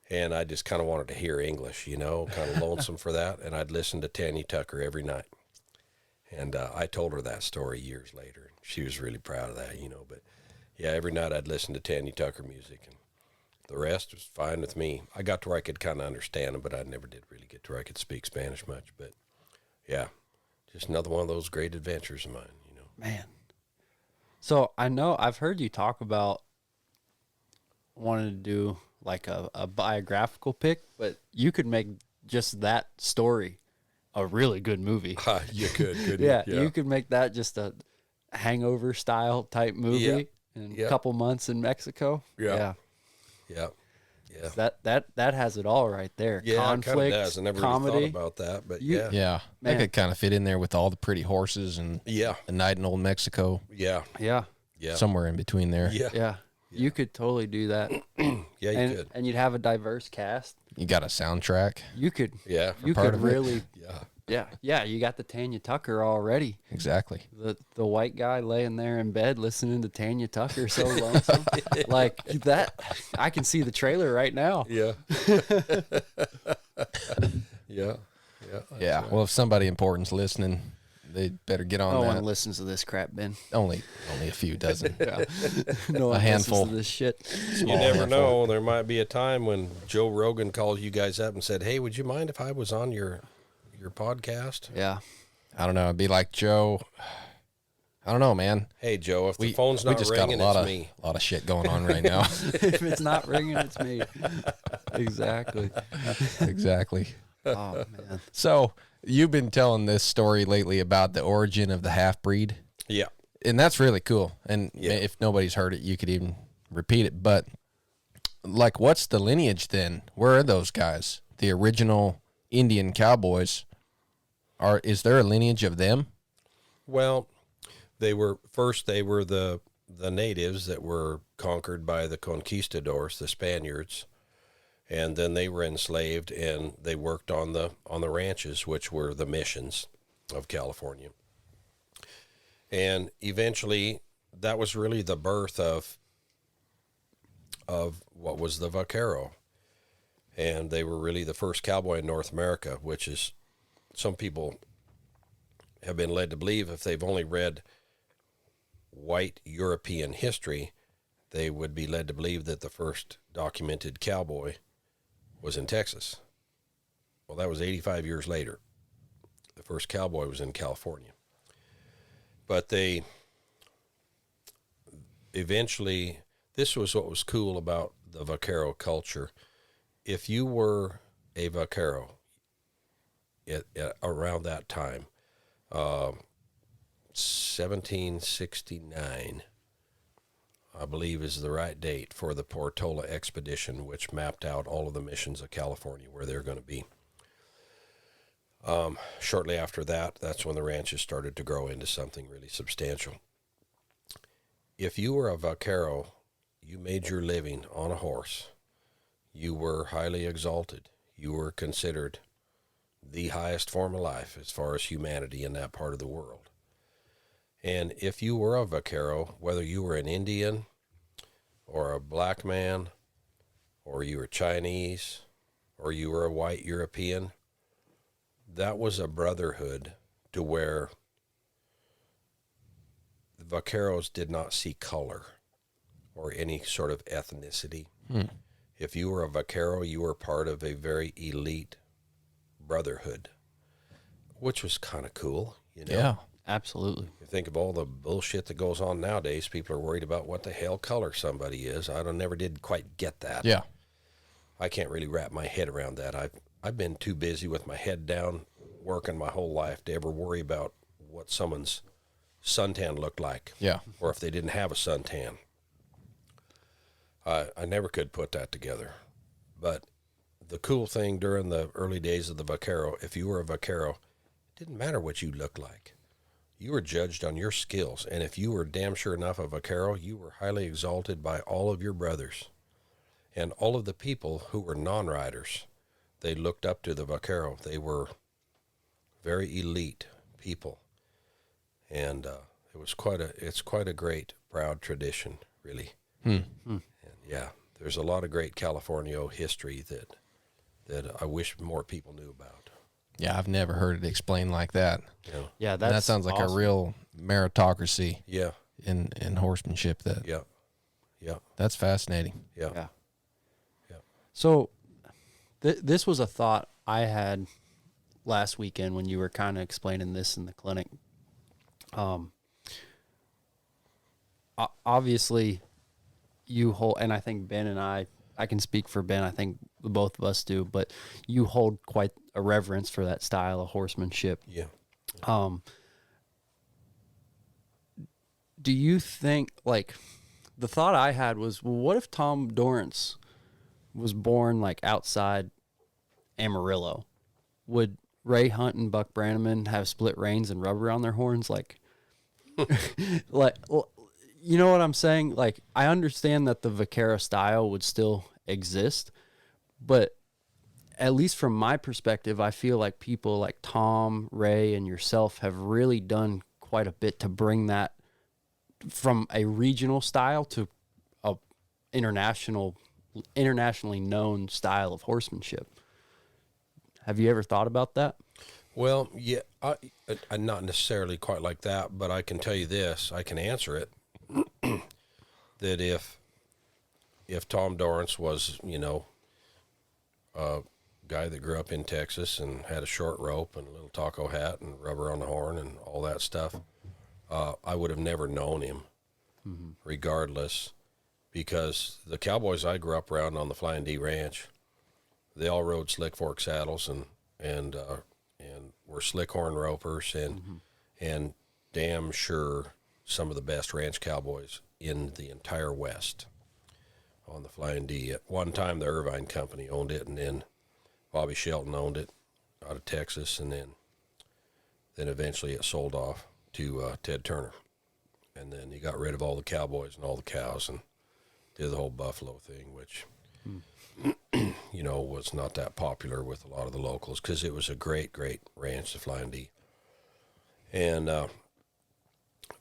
And I just kind of wanted to hear English, you know, kind of lonesome for that. And I'd listen to Tanya Tucker every night. And I told her that story years later. She was really proud of that, you know. But, yeah, every night I'd listen to Tanya Tucker music. And the rest was fine with me. I got to where I could kind of understand them, but I never did really get to where I could speak Spanish much. But, yeah, just another one of those great adventures of mine, you know. Man. So I know I've heard you talk about wanting to do like a biographical pick, but you could make just that story a really good movie. You could, couldn't Yeah, you? you could make that just a hangover style type movie Yeah. in Yeah. a couple months in Mexico. Yeah. Yeah. Yeah. That has it all right there. Yeah, Conflict, it kind of does. I never comedy. really thought about that, but You- yeah. Yeah. Man. That could kind of fit in there with all the pretty horses and Yeah. the night in old Mexico, Yeah, Yeah. somewhere in between there. Yeah. yeah. You could totally do that, Yeah, you and could. and you'd have a diverse cast. You got a soundtrack. You could, Yeah. you part could of it. really, Yeah. yeah. You got the Tanya Tucker already. Exactly. The white guy laying there in bed listening to Tanya Tucker, so lonesome. Like that, I can see the trailer right now. Yeah. Yeah. Yeah. Yeah. Well, if somebody important's listening, they better get on No that. one listens to this crap, Ben. Only a few dozen. No one handful. listens to this shit. You Small never handful. know. There might be a time when Joe Rogan calls you guys up and said, "Hey, would you mind if I was on your podcast?" Yeah, I don't know. It'd be like Joe. I don't know, man. Hey, Joe, if the phone's we not just ringing, got it's me. a lot of shit going on right now. if it's not ringing, it's me. Exactly. Exactly. Oh man. So you've been telling this story lately about the origin of the half breed, Yeah. and that's really cool. And Yeah. if nobody's heard it, you could even repeat it. But like, what's the lineage then? Where are those guys? The original Indian cowboys. Is there a lineage of them? Well, they were the natives that were conquered by the conquistadors, the Spaniards, and then they were enslaved and they worked on the ranches, which were the missions of California. And eventually, that was really the birth of what was the Vaquero, and they were really the first cowboy in North America, which is, some people have been led to believe, if they've only read white European history, they would be led to believe that the first documented cowboy was in Texas. Well, that was 85 years later. first cowboy was in California. But they eventually, this was what was cool about the Vaquero culture. If you were a Vaquero around that time, 1769, I believe is the right date for the Portola expedition, which mapped out all of the missions of California where they're going to be. Shortly after that, that's when the ranches started to grow into something really substantial. If you were a Vaquero, you made your living on a horse. You were highly exalted. You were considered the highest form of life as far as humanity in that part of the world. And if you were a Vaquero, whether you were an Indian or a black man, or you were Chinese, or you were a white European, that was a brotherhood to where the Vaqueros did not see color or any sort of ethnicity. If you were a Vaquero, you were part of a very elite brotherhood, which was kind of cool, you know? Yeah. Absolutely. You think of all the bullshit that goes on nowadays, people are worried about what the hell color somebody is. Never did quite get that. Yeah. I can't really wrap my head around that. I've been too busy with my head down working my whole life to ever worry about what someone's suntan looked like. Yeah. Or if they didn't have a suntan. I never could put that together. But the cool thing during the early days of the Vaquero, if you were a Vaquero, it didn't matter what you looked like. You were judged on your skills. And if you were damn sure enough a Vaquero, you were highly exalted by all of your brothers. And all of the people who were non-riders, they looked up to the Vaquero. They were very elite people. And it's quite a great, proud tradition, really. And yeah, there's a lot of great California history that I wish more people knew about. Yeah, I've never heard it explained like that. You know? Yeah, And that sounds like awesome. a real meritocracy Yeah, in horsemanship. yeah, That's fascinating. yeah. Yeah. So this was a thought I had last weekend when you were kind of explaining this in the clinic. Obviously, you hold, and I think Ben and I can speak for Ben. I think both of us do, but you hold quite a reverence for that style of horsemanship. Yeah. Do you think, like, the thought I had was, well, what if Tom Dorrance was born like outside Amarillo? Would Ray Hunt and Buck Brannaman have split reins and rubber on their horns? Like, you know what I'm saying? Like, I understand that the Vaquero style would still exist, but at least from my perspective, I feel like people like Tom, Ray, and yourself have really done quite a bit to bring that from a regional style to a internationally known style of horsemanship. Have you ever thought about that? Well, yeah, I'm not necessarily quite like that, but I can tell you this, I can answer it, that if Tom Dorrance was, you know, a guy that grew up in Texas and had a short rope and a little taco hat and rubber on the horn and all that stuff, I would have never known him, regardless, because the cowboys I grew up around on the Flying D Ranch, they all rode slick fork saddles and were slick horn ropers and damn sure some of the best ranch cowboys in the entire West on the Flying D. At one time, the Irvine Company owned it, and then Bobby Shelton owned it out of Texas, and then eventually it sold off to Ted Turner. And then he got rid of all the cowboys and all the cows and did the whole buffalo thing, which, you know, was not that popular with a lot of the locals because it was a great, great ranch, the Flying D. And,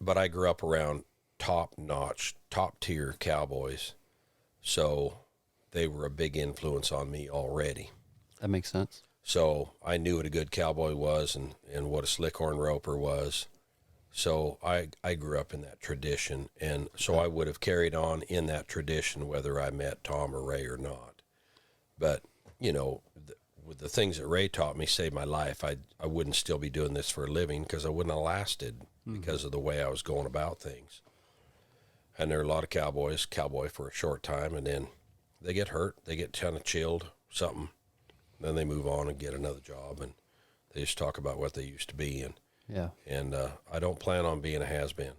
but I grew up around top-notch, top-tier cowboys, so they were a big influence on me already. That makes sense. So I knew what a good cowboy was and what a slickhorn roper was. So I grew up in that tradition, and so I would have carried on in that tradition whether I met Tom or Ray or not. But, you know, with the things that Ray taught me saved my life. I wouldn't still be doing this for a living because I wouldn't have lasted because of the way I was going about things. And there are a lot of cowboy for a short time, and then they get hurt, they get kind of chilled, something. Then they move on and get another job, and they just talk about what they used to be. And I don't plan on being a has-been.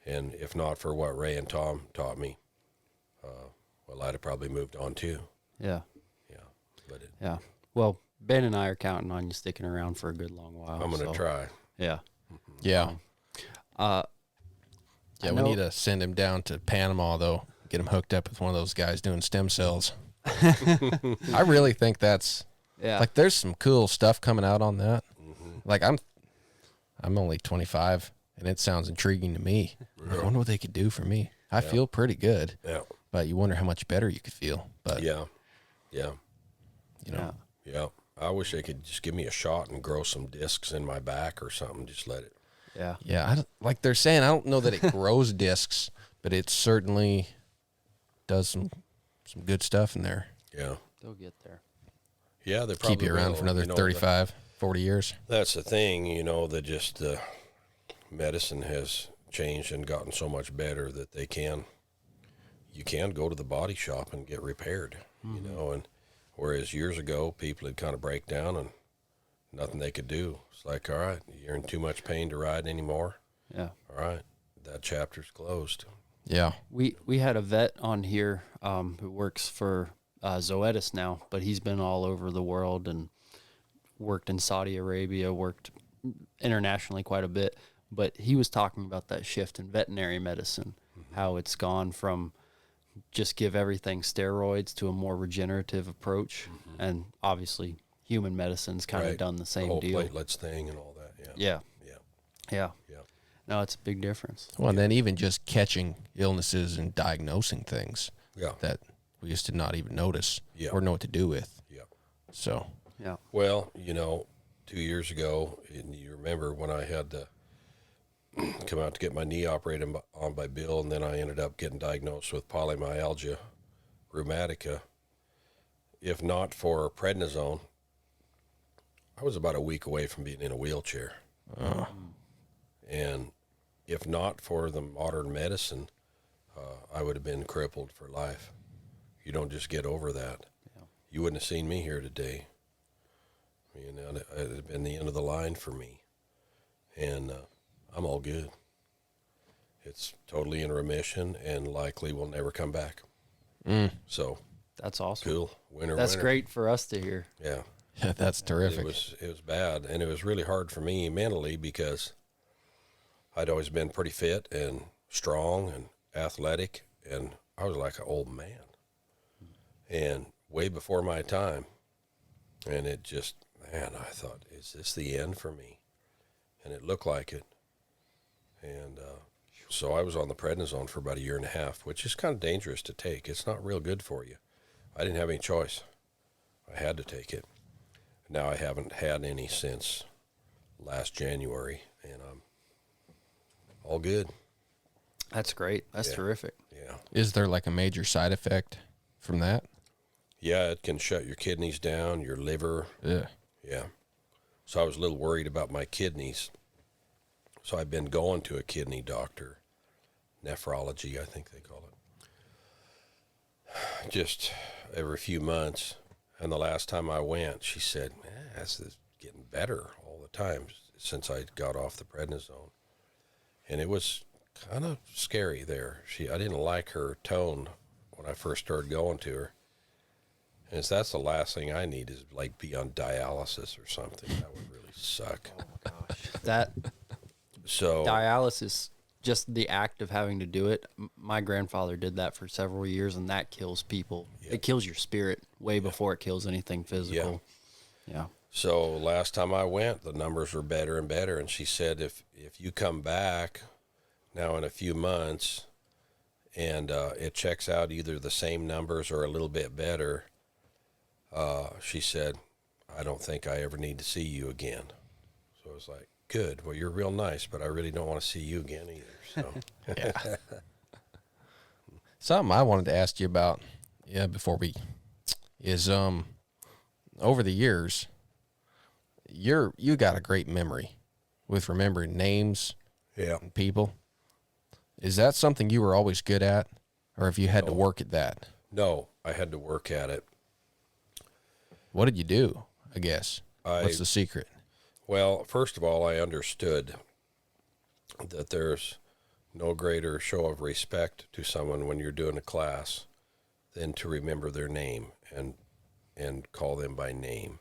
And if not for what Ray and Tom taught me, well, I'd have probably moved on too. Yeah. Yeah. But Yeah. Well, Ben and I are counting on you sticking around for a good long while. I'm going to try. Yeah. Yeah. I We know- need to send him down to Panama, though. Get him hooked up with one of those guys doing stem cells. I really think that's Yeah. like there's some cool stuff coming out on that. Like I'm only 25, and it sounds intriguing to me. I wonder what they could do for me. I feel pretty good, Yeah. but you wonder how much better you could feel. But Yeah. Yeah. you know, Yeah. I wish they could just give me a shot and grow some discs in my back or something. Just let it. Yeah. like they're saying, I don't know that it grows discs, but it certainly does some good stuff in there. Yeah. They'll get there. Yeah. They probably Keep you around will. for another You know, 35, 40 years. That's the thing, that just medicine has changed and gotten so much better that you can go to the body shop and get repaired, and whereas years ago people would kind of break down and nothing they could do. It's like, all right, you're in too much pain to ride anymore. Yeah. All right, that chapter's closed. Yeah. We had a vet on here who works for Zoetis now, but he's been all over the world and worked in Saudi Arabia, worked internationally quite a bit. But he was talking about that shift in veterinary medicine, how it's gone from just give everything steroids to a more regenerative approach. And obviously human medicine's kind of Right. done the same The whole deal. platelets thing and all that. Yeah. Yeah. Yeah. Yeah. Yeah. No, it's a big difference. Well, and then even just catching illnesses and diagnosing things Yeah. that we used to not even notice Yeah. or know what to do with. Yeah. So, Yeah. Well, 2 years ago, and you remember when I had to come out to get my knee operated on by Bill, and then I ended up getting diagnosed with polymyalgia rheumatica. If not for prednisone, I was about a week away from being in a wheelchair. And if not for the modern medicine, I would have been crippled for life. You don't just get over that. Yeah. You wouldn't have seen me here today. It had been the end of the line for me. And I'm all good. It's totally in remission and likely will never come back. So That's awesome. cool. Winner, That's winner. great for us to hear. Yeah. yeah, that's terrific. It was bad, and it was really hard for me mentally because I'd always been pretty fit and strong and athletic, and I was like an old man, and way before my time. And it just, man, I thought, is this the end for me? And it looked like it. And so I was on the prednisone for about a year and a half, which is kind of dangerous to take. It's not real good for you. I didn't have any choice. I had to take it. Now I haven't had any since last January, and I'm all good. That's great. That's Yeah. terrific. Yeah. Is there like a major side effect from that? Yeah, it can shut your kidneys down, your liver. Yeah. Yeah. So I was a little worried about my kidneys. So I've been going to a kidney doctor, nephrology, I think they call it, just every few months. And the last time I went, she said, man, this is getting better all the time since I got off the prednisone. And it was kind of scary there. I didn't like her tone when I first started going to her. And that's the last thing I need is like be on dialysis or something. That would really suck. That So dialysis, just the act of having to do it. My grandfather did that for several years, and that kills people. Yeah. It kills your spirit way before it kills anything physical. Yeah. So last time I went, the numbers were better and better. And she said, if you come back now in a few months and it checks out either the same numbers or a little bit better, she said, I don't think I ever need to see you again. So I was like, good. Well, you're real nice, but I really don't want to see you again either. So Yeah. Something I wanted to ask you about, before we is over the years, you got a great memory with remembering names Yeah. and people. Is that something you were always good at, or have you had to work at that? No, I had to work at it. What did you do, I guess? What's the secret? Well, first of all, I understood that there's no greater show of respect to someone when you're doing a class than to remember their name and call them by name.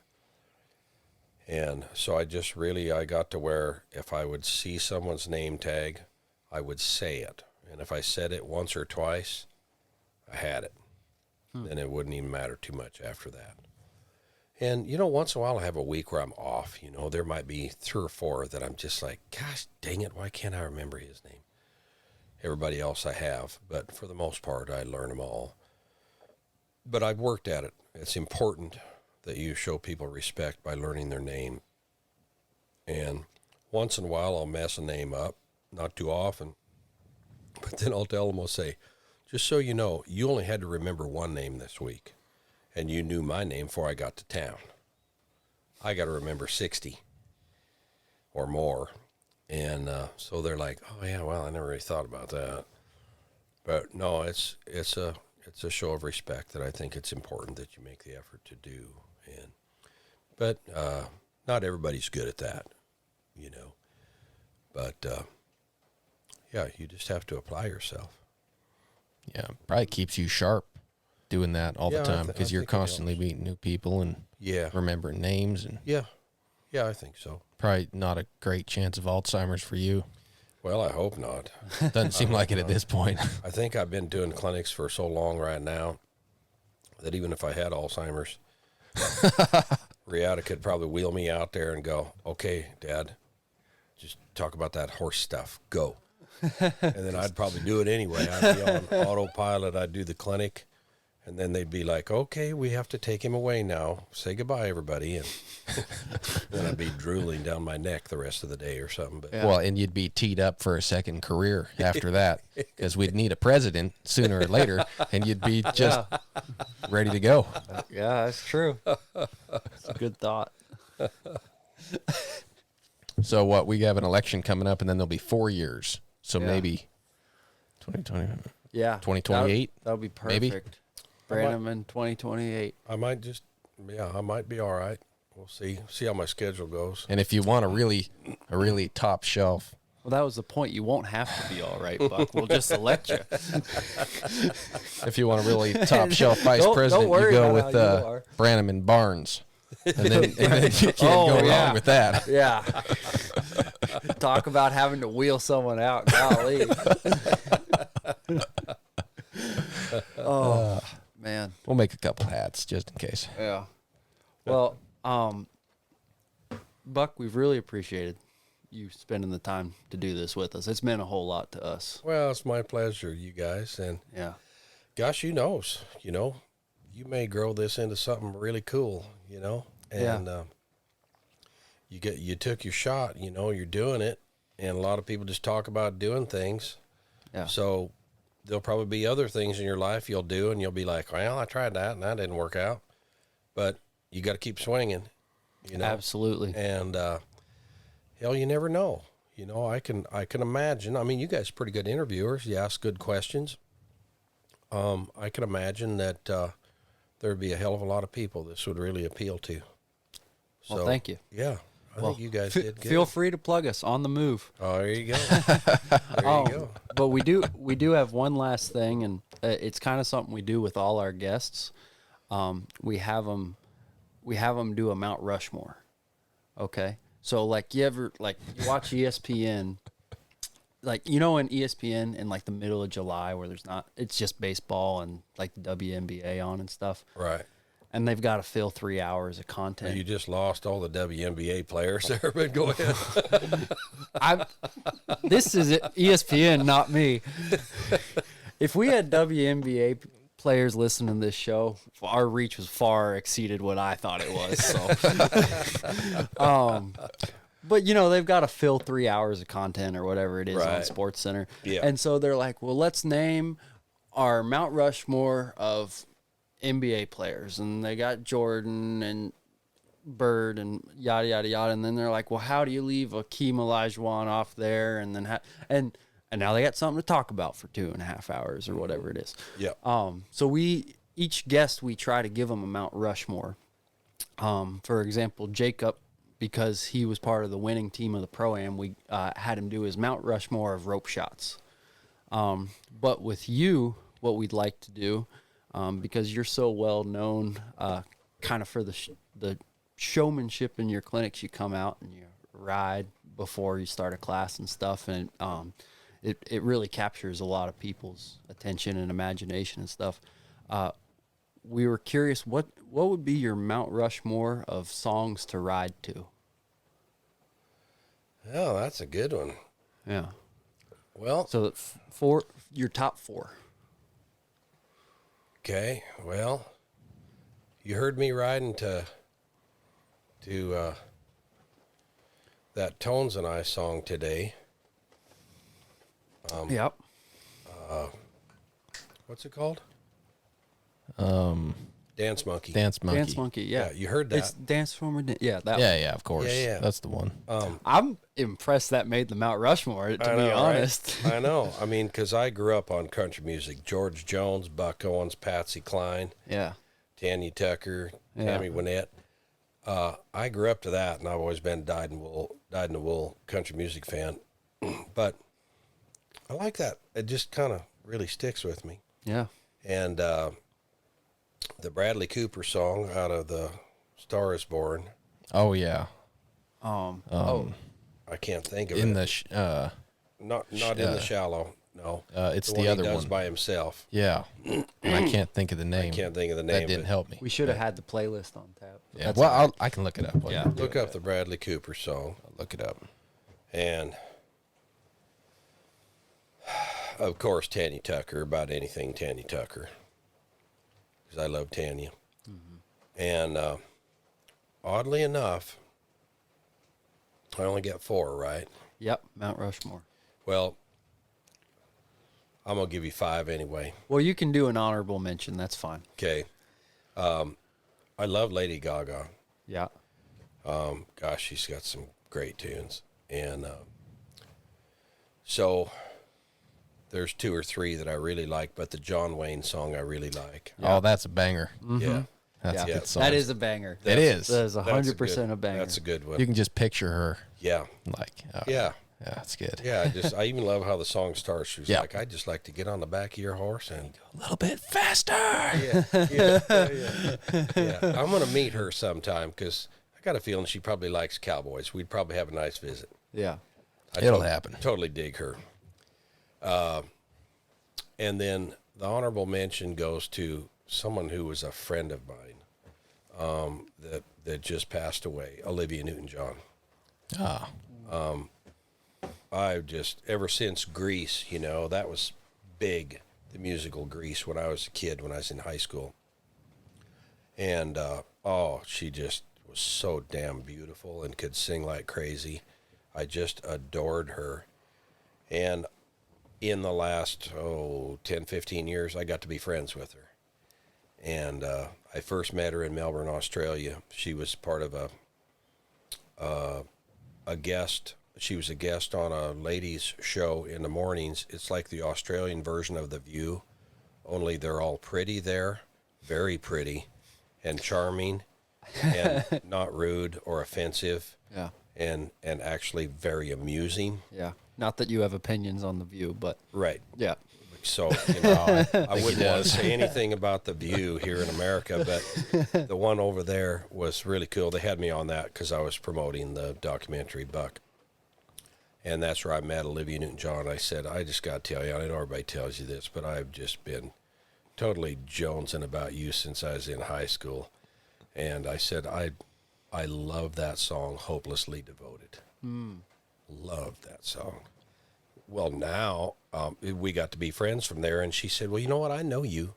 And so I got to where if I would see someone's name tag, I would say it. And if I said it once or twice, I had it. Then it wouldn't even matter too much after that. And, once in a while I have a week where I'm off. There might be 3 or 4 that I'm just like, gosh, dang it, why can't I remember his name? Everybody else I have. But for the most part, I learn them all. But I've worked at it. It's important that you show people respect by learning their name. And once in a while I'll mess a name up, not too often. But then I'll tell them, I'll say, just so you know, you only had to remember one name this week. And you knew my name before I got to town. I got to remember 60 or more. And so they're like, oh, yeah, well, I never really thought about that. But no, it's a show of respect that I think it's important that you make the effort to do. But not everybody's good at that, But, yeah, you just have to apply yourself. Yeah, probably keeps you sharp doing that all the time because you're constantly meeting new people and remembering names. And yeah, I think so. Probably not a great chance of Alzheimer's for you. Well, I hope not. Doesn't seem like it at this point. I think I've been doing clinics for so long right now that even if I had Alzheimer's, Riata could probably wheel me out there and go, okay, Dad, just talk about that horse stuff. Go. And then I'd probably do it anyway. I'd be on autopilot. I'd do the clinic. And then they'd be like, okay, we have to take him away now. Say goodbye, everybody. And then I'd be drooling down my neck the rest of the day or something. But Well, and you'd be teed up for a second career after that because we'd need a president sooner or later, and you'd be just ready to go. Yeah, that's true. It's a good thought. So what? We have an election coming up, and then there'll be 4 years. So Yeah. maybe 2020. Yeah. 2028, That would be maybe? perfect. Brannaman 2028. I might be all right. We'll see how my schedule goes. And if you want a really top shelf, Well, that was the point. You won't have to be all right, Buck. We'll just elect you. if you want a really top shelf vice Don't president, worry you go about with how you are. Brannaman Barnes. And then you can't go wrong with that. Yeah. Talk about having to wheel someone out. Golly. Oh, man. We'll make a couple hats just in case. Yeah. Well, Buck, we've really appreciated you spending the time to do this with us. It's meant a whole lot to us. Well, it's my pleasure, you guys. And Yeah. gosh, who knows? You may grow this into something really cool, And you took your shot, you're doing it. And a lot of people just talk about doing things. Yeah. So there'll probably be other things in your life you'll do, and you'll be like, well, I tried that, and that didn't work out. But you got to keep swinging, Absolutely. And hell, you never know. I can imagine. I mean, you guys are pretty good interviewers. You ask good questions. I can imagine that there'd be a hell of a lot of people this would really appeal to. So, Well, thank you. Yeah, I think you guys did good. Feel free to plug us on the move. Oh, there you go. There you go. But we do have one last thing, and it's kind of something we do with all our guests. We have them do a Mount Rushmore. Okay, so you watch ESPN, in ESPN in the middle of July where it's just baseball and the WNBA on and stuff. Right. And they've got to fill 3 hours of content. You just lost all the WNBA players there, but go ahead. This is ESPN, not me. If we had WNBA players listening to this show, our reach was far exceeded what I thought it was. So, but they've got to fill 3 hours of content or whatever it is on Right. Sports Center. Yeah. And so they're like, well, let's name our Mount Rushmore of NBA players, and they got Jordan and bird and yada yada yada, and then they're like, well, how do you leave a key Olajuwon off there, and then and now they got something to talk about for 2.5 hours or whatever it is. Yeah. So each guest we try to give them a Mount Rushmore. For example, Jacob, because he was part of the winning team of the Pro-Am, we had him do his Mount Rushmore of rope shots. But with you, what we'd like to do, because you're so well known, kind of for the showmanship in your clinics, you come out and you ride before you start a class and stuff, and it really captures a lot of people's attention and imagination and stuff. We were curious, what would be your Mount Rushmore of songs to ride to? Oh, that's a good one. Yeah. Well, So your top 4. okay. Well, you heard me riding to that Tones and I song today. Yep. What's it called? Um, Dance Monkey. Dance Monkey. Dance Monkey, yeah. Yeah, you heard that. It's Dance Former. Yeah, that one. Yeah, of course. Yeah. That's the one. I'm impressed that made the Mount Rushmore, to I be know, right? honest. I know. I mean, because I grew up on country music. George Jones, Buck Owens, Patsy Cline, Yeah. Tanya Tucker, Yeah. Tammy Wynette. I grew up to that, and I've always been a dyed-in-the-wool country music fan. But I like that. It just kind of really sticks with me. Yeah. And the Bradley Cooper song out of the Star is Born, Oh yeah. I can't think of In it. the Not in the Shallow, no. it's one the other he does one. by himself. Yeah. And I can't think of the name. Can't think of the name. That didn't but help me. We should have had the playlist on tap. Yeah. That's Well, all right. I can look it up. Yeah. Look up the Bradley Cooper song, I'll look it up. and of course Tanya Tucker, about anything Tanya Tucker, because I love Tanya. And oddly enough, I only got 4 right. Yep, Mount Rushmore. Well, I'm gonna give you 5 anyway. Well, you can do an honorable mention. That's fine. Okay. I love Lady Gaga. Yeah. Gosh, she's got some great tunes. And so there's 2 or 3 that I really like, but the John Wayne song I really like. Oh, that's a banger. Yeah. That's a Yeah. good song. That is a banger. It is. That is That's 100% a banger. That's a good one. You can just picture her Yeah. like. Oh, Yeah. Yeah, it's good. Yeah. I even love how the song starts. She's Yeah. like, I just like to get on the back of your horse and A little bit faster. yeah. I'm gonna meet her sometime because I got a feeling she probably likes cowboys. We'd probably have a nice visit. Yeah. It'll happen. Totally dig her. And then the honorable mention goes to someone who was a friend of mine that just passed away, Olivia Newton-John. Ah, I've just, ever since Grease, that was big, the musical Grease, when I was a kid, when I was in high school. And, she just was so damn beautiful and could sing like crazy. I just adored her. And in the last, 10, 15 years, I got to be friends with her. And I first met her in Melbourne, Australia. She was part of a guest. She was a guest on a ladies' show in the mornings. It's like the Australian version of The View, only they're all pretty there, very pretty, and charming, and not rude or offensive, Yeah. and actually very amusing. Yeah. Not that you have opinions on The View, but Right. yeah. So, I wouldn't want to say anything about The View here in America, but the one over there was really cool. They had me on that because I was promoting the documentary Buck. And that's where I met Olivia Newton-John. I said, I just got to tell you, I know everybody tells you this, but I've just been totally jonesing about you since I was in high school. And I said, I love that song, Hopelessly Devoted. Love that song. Well, now we got to be friends from there, and she said, well, you know what? I know you.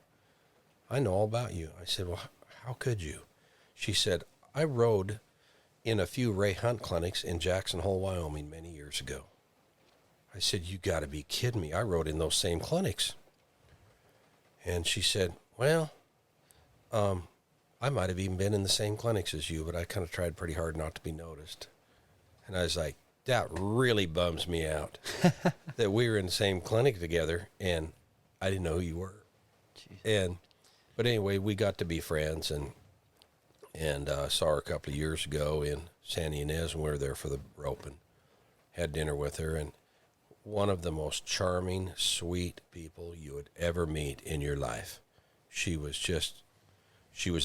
I know all about you. I said, well, how could you? She said, I rode in a few Ray Hunt clinics in Jackson Hole, Wyoming many years ago. I said, you got to be kidding me. I rode in those same clinics. And she said, well, I might have even been in the same clinics as you, but I kind of tried pretty hard not to be noticed. And I was like, that really bums me out that we were in the same clinic together and I didn't know who you were. Jeez. But anyway, we got to be friends and saw her a couple of years ago in Santa Ynez, and we were there for the rope and had dinner with her. And one of the most charming, sweet people you would ever meet in your life. She was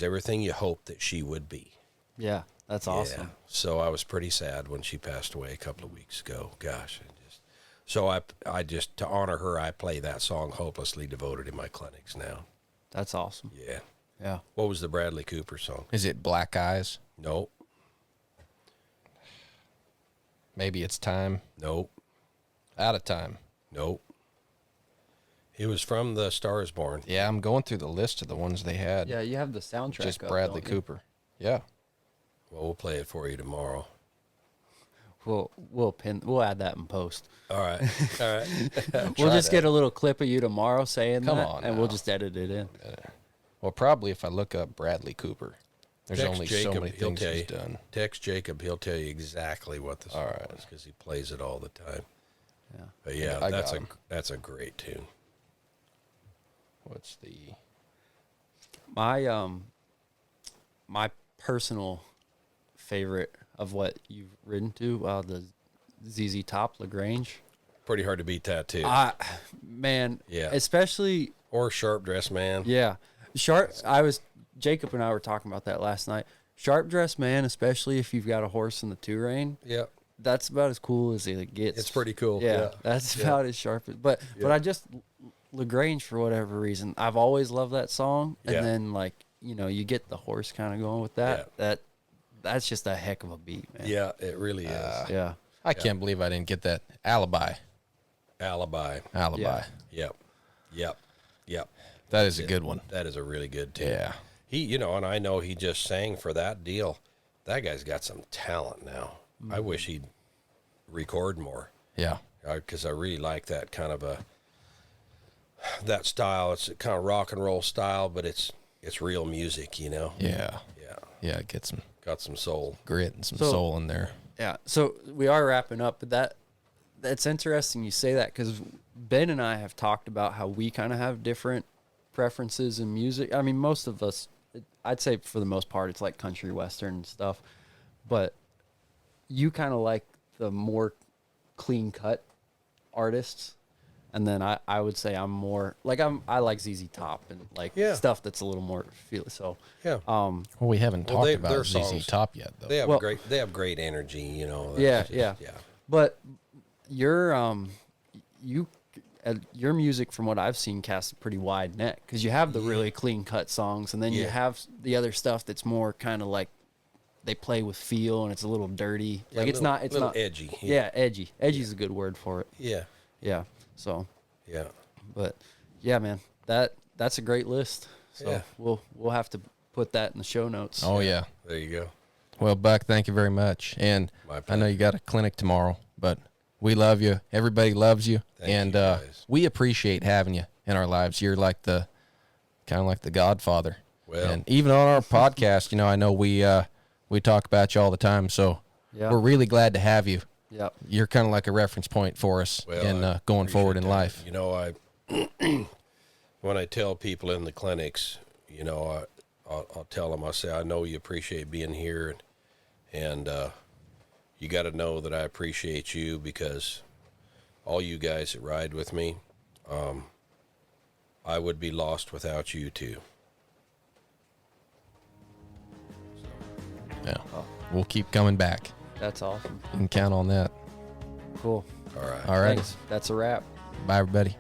everything you hoped that she would be. Yeah, that's awesome. Yeah. So I was pretty sad when she passed away a couple of weeks ago. Gosh, I just to honor her, I play that song "Hopelessly Devoted" in my clinics now. That's awesome. Yeah. Yeah. What was the Bradley Cooper song? Is it Black Eyes? Nope. Maybe It's Time. Nope. Out of Time. Nope. He was from The Star Is Born. Yeah, I'm going through the list of the ones they had. Yeah, you have the soundtrack. Just up, Bradley don't you? Cooper. Yeah. Well, we'll play it for you tomorrow. We'll add that in post. All right. All right. We'll just get a little clip of you tomorrow saying Come that, on and now. we'll just edit it in. Well, probably if I look up Bradley Cooper, there's Text only Jacob, so many he'll things tell he's you. done. Text Jacob. He'll tell you exactly what the song All right. was because he plays it all the time. Yeah. But yeah, I got him. that's a great tune. What's the... My personal favorite of what you've written to, the ZZ Top Lagrange. Pretty hard to beat that too. Man, Yeah. especially Or Sharp Dress Man. yeah, Jacob and I were talking about that last night. Sharp Dress Man, especially if you've got a horse in the two rein, Yeah. that's about as cool as it gets. It's pretty cool. Yeah, that's about as sharp as. But I just Lagrange for whatever reason. I've always loved that song, and Yeah. then you get the horse kind of going with that. That's just a heck of a beat, man. Yeah, it really is. Yeah. I can't believe I didn't get that. Alibi. Alibi. Alibi. Yeah. Yep. That is a good one. That is a really good tune. Yeah. He, and I know he just sang for that deal. That guy's got some talent now. I wish he'd record more Yeah. because I really like that kind of that style. It's a kind of rock and roll style, but it's real music, Yeah. Yeah. Yeah, get some Got some soul. grit and some So- soul in there. Yeah. So we are wrapping up, but that's interesting you say that because Ben and I have talked about how we kind of have different preferences in music. I mean, most of us, I'd say for the most part, it's like country western and stuff, but you kind of like the more clean cut artists. And then I would say I'm more like I like ZZ Top and like Yeah. stuff that's a little more feel. So Yeah. Well, we haven't Well, talked their about ZZ songs- Top yet, though. They have Well- great energy, Yeah, That's yeah. Yeah. But your your music, from what I've seen, casts a pretty wide net because you have the really clean cut songs, and then you Yeah. have the other stuff that's more kind of like they play with feel, and it's a little dirty. Like it's not edgy. Yeah, edgy. Edgy is a good word for it. Yeah. Yeah. So, Yeah. but yeah, man, that's a great list. So Yeah. we'll have to put that in the show notes. Oh, yeah. There you go. Well, Buck, thank you very much. And My I know pleasure. you got a clinic tomorrow, but we love you. Everybody loves you. Thank and you, guys. we appreciate having you in our lives. You're like kind of like the godfather. Well. And even on our podcast, I know we talk about you all the time. So Yeah. we're really glad to have you. Yep. You're kind of like a reference point for us Well, in I going forward in appreciate that. life. I when I tell people in the clinics, I'll tell them, I say, I know you appreciate being here, and you got to know that I appreciate you because all you guys that ride with me, I would be lost without you too. Yeah. We'll keep coming back. That's awesome. You can count on that. Cool. All right. All right. Thanks. That's a wrap. Bye, everybody.